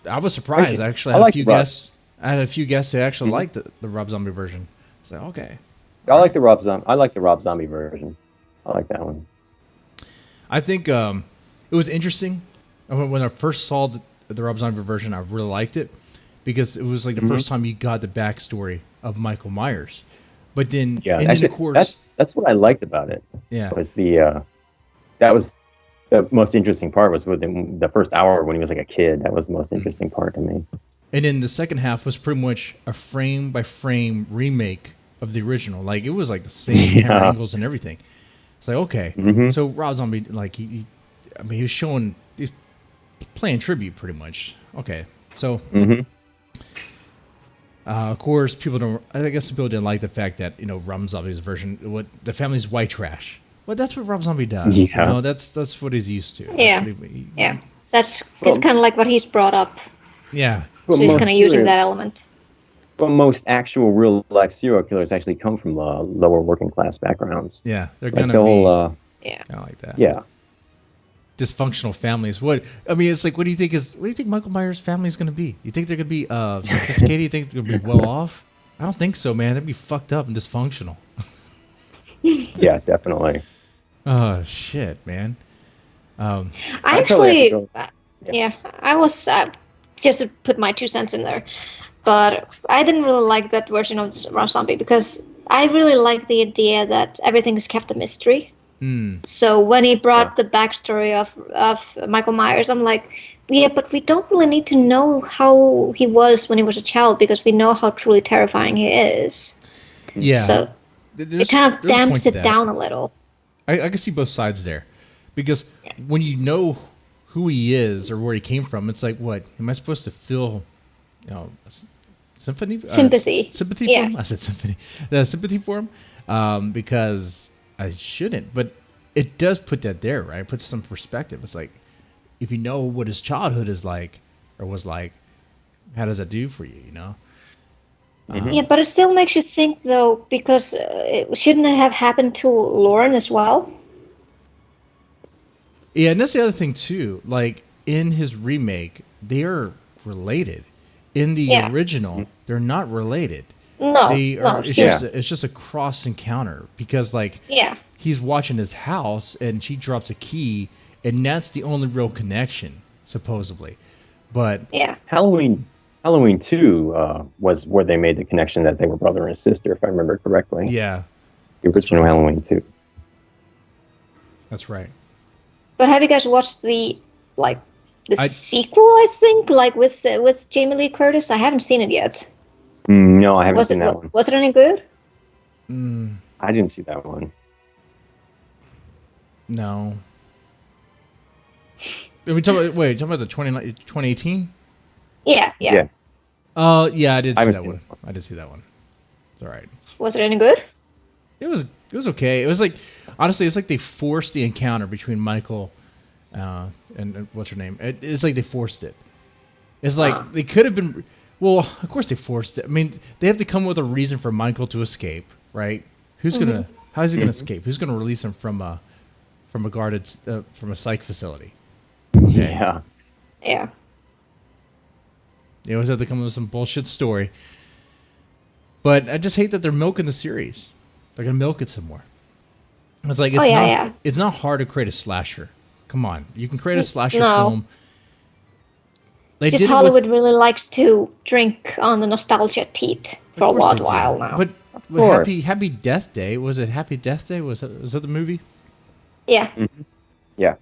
I was surprised. I actually had a few guests. I had a few guests who actually liked the Rob Zombie version. So okay. I like the Rob Zombie version. I like that one. I think it was interesting when I first saw the Rob Zombie version. I really liked it because it was like the first time you got the backstory of Michael Myers. But then, Yeah, and actually, then of course, that's what I liked about it. yeah, Was that was the most interesting part was within the first hour when he was like a kid. That was the most interesting part to me. and then the second half was pretty much a frame by frame remake of the original. Like it was like the same camera angles and everything. It's like okay, so Rob Zombie, like he was playing tribute pretty much. Okay, so. Of course, I guess people didn't like the fact that Rob Zombie's version, what the family's white trash. Well, that's what Rob Zombie does. Yeah. That's what he's used to. Yeah. It's kind of like what he's brought up. Yeah. So he's kind of using that element. But most actual real life serial killers actually come from lower working class backgrounds. Yeah, they're Like gonna the be whole, Yeah. kind of like that. yeah. Dysfunctional families. What I mean, it's like, what do you think Michael Myers' family is gonna be? You think they're gonna be sophisticated? You think they're gonna be well off? I don't think so, man. They'd be fucked up and dysfunctional. Yeah, definitely. Oh shit, man. I I'd probably actually, have yeah, I was just to put my 2 cents in there, but I didn't really like that version of Rob Zombie because I really like the idea that everything is kept a mystery. So when he brought the backstory of Michael Myers, I'm like, yeah, but we don't really need to know how he was when he was a child because we know how truly terrifying he is. Yeah. So it kind of damps it down a little. I can see both sides there, because when you know who he is or where he came from, it's like, what am I supposed to feel? Sympathy. Sympathy for him. I said symphony. Sympathy for him, because I shouldn't. But it does put that there, right? It puts some perspective. It's like, if you know what his childhood is like or was like, how does that do for you? You know. Yeah, but it still makes you think, though, because shouldn't it have happened to Lauren as well? Yeah, and that's the other thing too. Like in his remake, they are related. In the original, they're not related. No, it's just a cross encounter because he's watching his house and she drops a key, and that's the only real connection supposedly. But Halloween 2 was where they made the connection that they were brother and sister, if I remember correctly. Yeah, the original Halloween 2. That's right. But have you guys watched the sequel? I think with Jamie Lee Curtis. I haven't seen it yet. No, I haven't seen that one. Was it any good? I didn't see that one. No. Are we talking about the 2018? Yeah. Oh, yeah, I did see that one. I did see that one. It's all right. Was it any good? It was okay. It was like, honestly, it's like they forced the encounter between Michael and what's her name. It's like they forced it. It's like they could have been. Well, of course they forced it. I mean, they have to come up with a reason for Michael to escape, right? How's he gonna escape? Who's gonna release him from a guarded from a psych facility? Okay. Yeah. They always have to come up with some bullshit story. But I just hate that they're milking the series. They're gonna milk it some more. It's like it's not hard to create a slasher. Come on, you can create a slasher film. Hollywood really likes to drink on the nostalgia teat for a while now. But Happy Death Day, was it Happy Death Day? Was that the movie? Yeah. Mm-hmm. Yeah.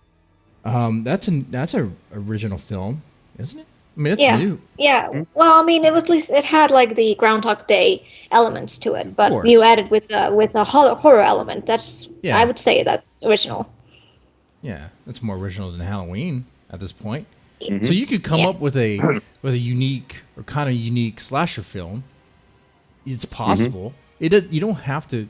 That's a original film, isn't it? I mean, it's new. Yeah. Well, I mean, it had like the Groundhog Day elements to it, but you added with a horror element. I would say that's original. Yeah, it's more original than Halloween at this point. Mm-hmm. So you could come up with a unique or kind of unique slasher film. It's possible. Mm-hmm. You don't have to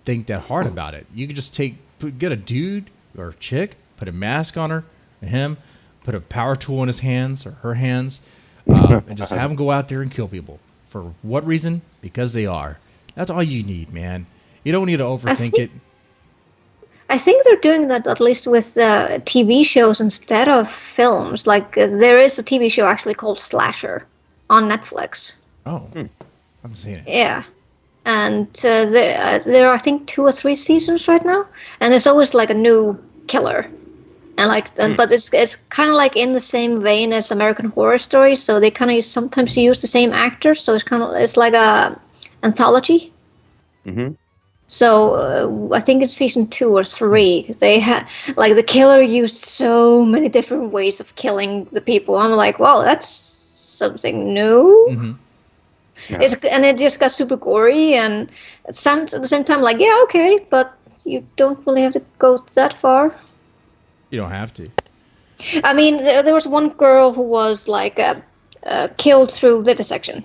think that hard about it. You could just get a dude or a chick, put a mask on her and him, put a power tool in his hands or her hands, and just have him go out there and kill people. For what reason? Because they are. That's all you need, man. You don't need to overthink it. I think they're doing that at least with TV shows instead of films. Like there is a TV show actually called Slasher on Netflix. Oh, I haven't seen it. Yeah, and there are I think 2 or 3 seasons right now, and there's always like a new killer, and but it's kind of like in the same vein as American Horror Story. So they kind of sometimes use the same actors. So it's like a anthology. Mm-hmm. So I think it's season 2 or 3. They had the killer used so many different ways of killing the people. I'm like, wow, that's something new. Mm-hmm. Yeah. And it just got super gory, and at the same time, like, yeah, okay, but you don't really have to go that far. You don't have to. I mean, there was one girl who was killed through vivisection.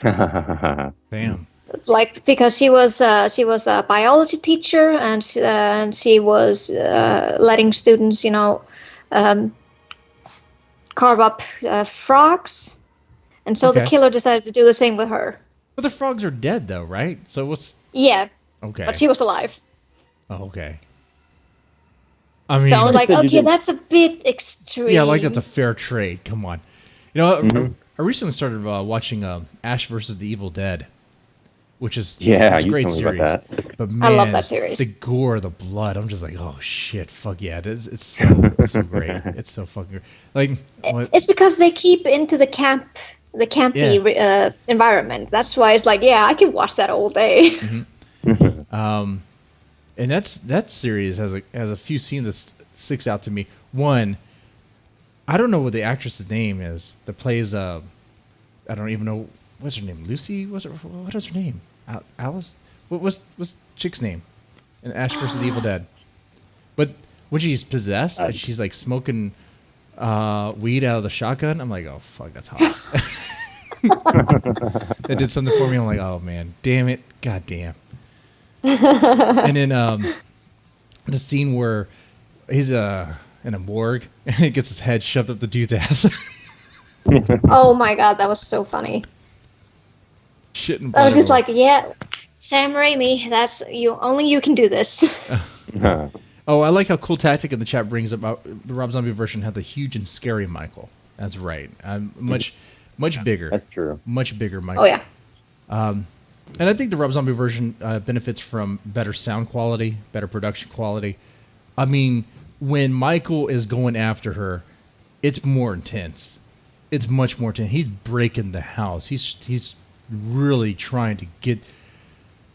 Damn. Because she was a biology teacher, and she was letting students, carve up frogs, And so the Okay. killer decided to do the same with her. But the frogs are dead, though, right? So what's... Yeah, Okay. but she was alive. Oh, okay. I mean... So I was like, said you okay, didn't- that's a bit extreme. yeah, like that's a fair trade. Come on. You know, Mm-hmm. I recently started watching Ash versus the Evil Dead, which is Yeah, it's a you great told me series. about that. But man, I love that series. The gore, the blood. I'm just like, oh shit, fuck yeah, it's so great. It's so fucking great. Like, what? It's because they keep into the campy environment. That's why it's like, yeah, I can watch that all day. And that series has a few scenes that sticks out to me. One, I don't know what the actress's name is that plays. I don't even know what's her name. Lucy? What is her name? Alice? What's chick's name? In Ash vs. the Evil Dead. But when she's possessed and she's like smoking weed out of the shotgun, I'm like, oh fuck, that's hot. That did something for me. I'm like, oh man, damn it, god damn. And then the scene where he's in a morgue and he gets his head shoved up the dude's ass. Oh my god, that was so funny. Shit and I was blood just everywhere. like, yeah, Sam Raimi, that's you. Only you can do this. Oh, I like how Cool Tactic in the chat brings up the Rob Zombie version had the huge and scary Michael. That's right. Much bigger. That's true. Much bigger Michael. Oh yeah. And I think the Rob Zombie version benefits from better sound quality, better production quality. I mean, when Michael is going after her, it's more intense. It's much more intense. He's breaking the house. He's really trying to get...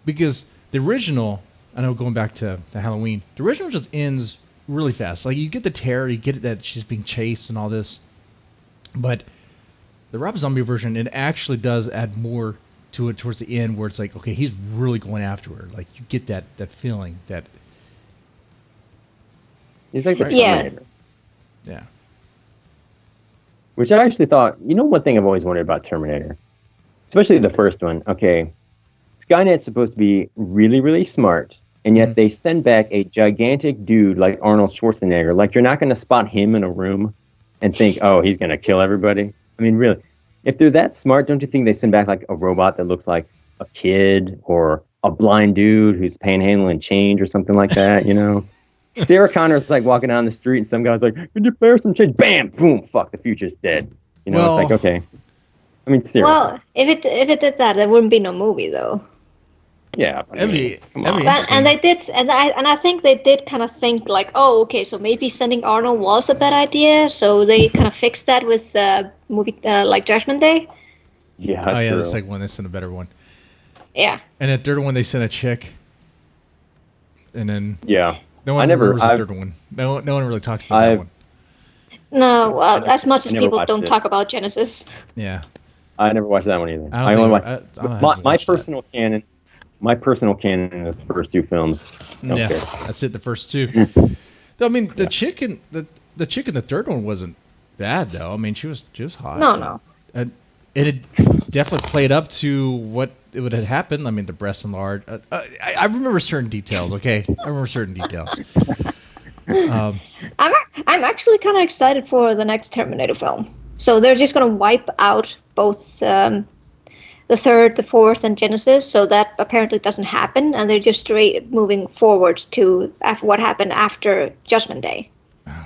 Because the original, I know going back to Halloween, the original just ends really fast. Like, you get the terror, you get it that she's being chased and all this. But the Rob Zombie version, it actually does add more to it towards the end where it's like, okay, he's really going after her. Like, you get that feeling that... He's like the Yeah. Terminator. Yeah. Which I actually thought, one thing I've always wondered about Terminator, especially the first one. Okay, Skynet's supposed to be really, really smart, and yet they send back a gigantic dude like Arnold Schwarzenegger. Like, you're not going to spot him in a room and think, oh, he's going to kill everybody. I mean, really, if they're that smart, don't you think they send back like a robot that looks like a kid or a blind dude who's panhandling change or something like that, Sarah Connor's like walking down the street and some guy's like, could you bear some change? Bam! Boom! Fuck, the future's dead. It's like, okay. I mean, seriously. Well, if it did that, there wouldn't be no movie though. Yeah. But I mean, come on. But, and they did, and I think they did kind of think like, oh, okay, so maybe sending Arnold was a bad idea, so they kind of fixed that with movie like Judgment Day. Yeah. Oh, yeah, true. the second one, they sent a better one. Yeah. And the third one, they sent a chick. And then... Yeah. No one remembers the third one. No one really talks about that one. No, well, as much as I never people watched don't it. talk about Genesis. Yeah. I never watched that one either. I don't only think watched I haven't my watched that. personal canon. My personal canon is the first two films. Don't Yeah, care. that's it. The first two. I mean, the chick in the chick in the third one wasn't bad though. I mean, she was hot. No. And it definitely played up to what it would have happened. I mean, the breasts enlarged. I remember certain details. Okay, I remember certain details. I'm actually kind of excited for the next Terminator film. So they're just gonna wipe out both the third, the fourth, and Genesis. So that apparently doesn't happen, and they're just straight moving forwards to what happened after Judgment Day.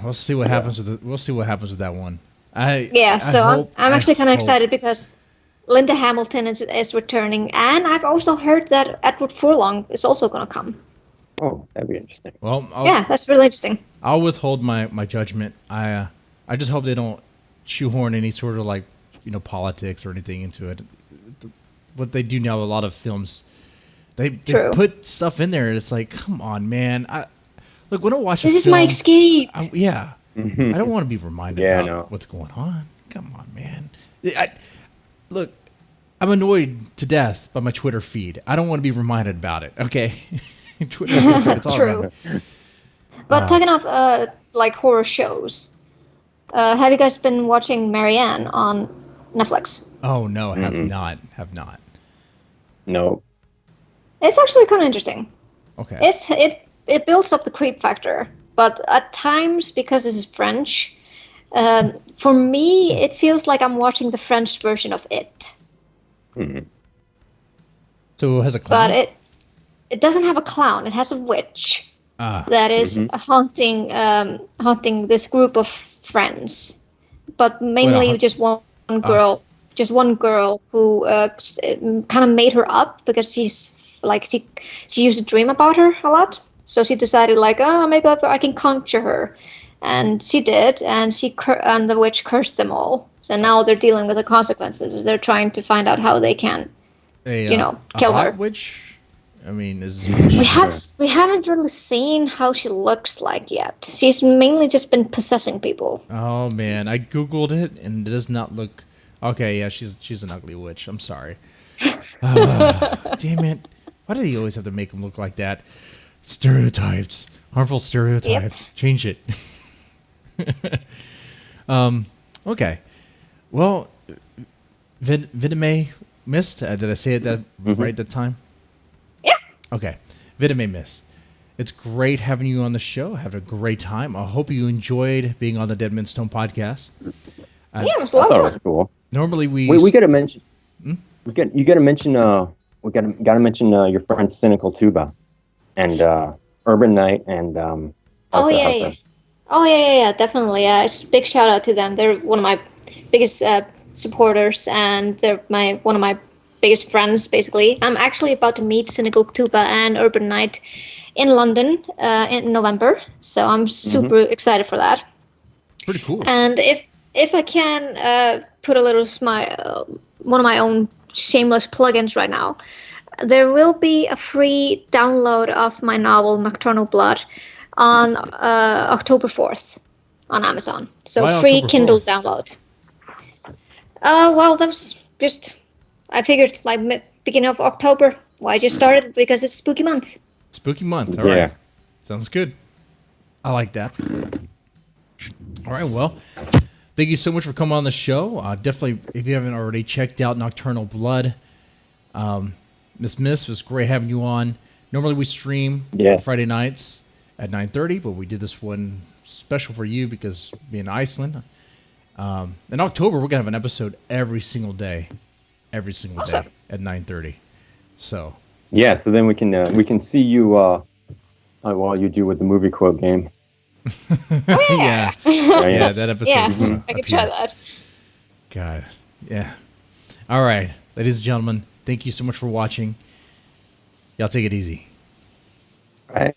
We'll see what happens with that one. I'm actually kind of excited because Linda Hamilton is returning, and I've also heard that Edward Furlong is also going to come. Oh, that'd be interesting. Well, That's really interesting. I'll withhold my judgment. I just hope they don't shoehorn any sort of like politics or anything into it. What they do now, a lot of films, they put stuff in there, and it's like, come on, man. Look, when I watch this is my escape. I don't want to be reminded about what's going on. Come on, man. Look, I'm annoyed to death by my Twitter feed. I don't want to be reminded about it. Okay, Twitter feed, it's all True. around. But talking of like horror shows, have you guys been watching Marianne on Netflix? Oh no, have not. No. It's actually kind of interesting. Okay. It builds up the creep factor, but at times, because this is French, For me, it feels like I'm watching the French version of It. So it has a clown? But it doesn't have a clown. It has a witch that is haunting this group of friends. But mainly just one girl. Just one girl who kind of made her up because she's like she used to dream about her a lot. So she decided like, oh, maybe I can conjure her. And she did, and and the witch cursed them all. So now they're dealing with the consequences. They're trying to find out how they can, kill her. Witch? I mean, We haven't really seen how she looks like yet. She's mainly just been possessing people. Oh man, I googled it and it does not look. Okay, yeah, she's an ugly witch. I'm sorry. Damn it! Why do they always have to make them look like that? Stereotypes, harmful stereotypes. Yep. Change it. Okay. Well, Villimey missed. Did I say it right that time? Yeah. Okay. Villimey missed. It's great having you on the show. Have a great time. I hope you enjoyed being on the Dead Man's Stone podcast. Yeah, it was a lot of fun. Cool. Normally we gotta mention. You gotta mention. We gotta mention your friend Cynical Tuba, and Urban Knight, and Harper. Oh yeah, definitely. It's a big shout out to them. They're one of my biggest supporters, and they're one of my biggest friends. Basically, I'm actually about to meet Cynical Tuba and Urban Knight in London in November, so I'm super excited for that. Pretty cool. And if I can put a little one of my own shameless plugins right now, there will be a free download of my novel Nocturnal Blood on October 4th on Amazon. So why free October Kindle 4th? download. Well, that was just, I figured like beginning of October. Why I just started because it's spooky month. Spooky month. All right. Sounds good. I like that. All right. Well, thank you so much for coming on the show. Definitely, if you haven't already checked out Nocturnal Blood, Miss, it was great having you on. Normally we stream Friday nights at 9:30, but we did this one special for you because being in Iceland. In October, we're gonna have an episode every single day at 9:30. So so then we can see you while you do with the movie quote game. yeah, that episode. Yeah, I can try that. God, yeah. All right, ladies and gentlemen, thank you so much for watching. Y'all take it easy. All right.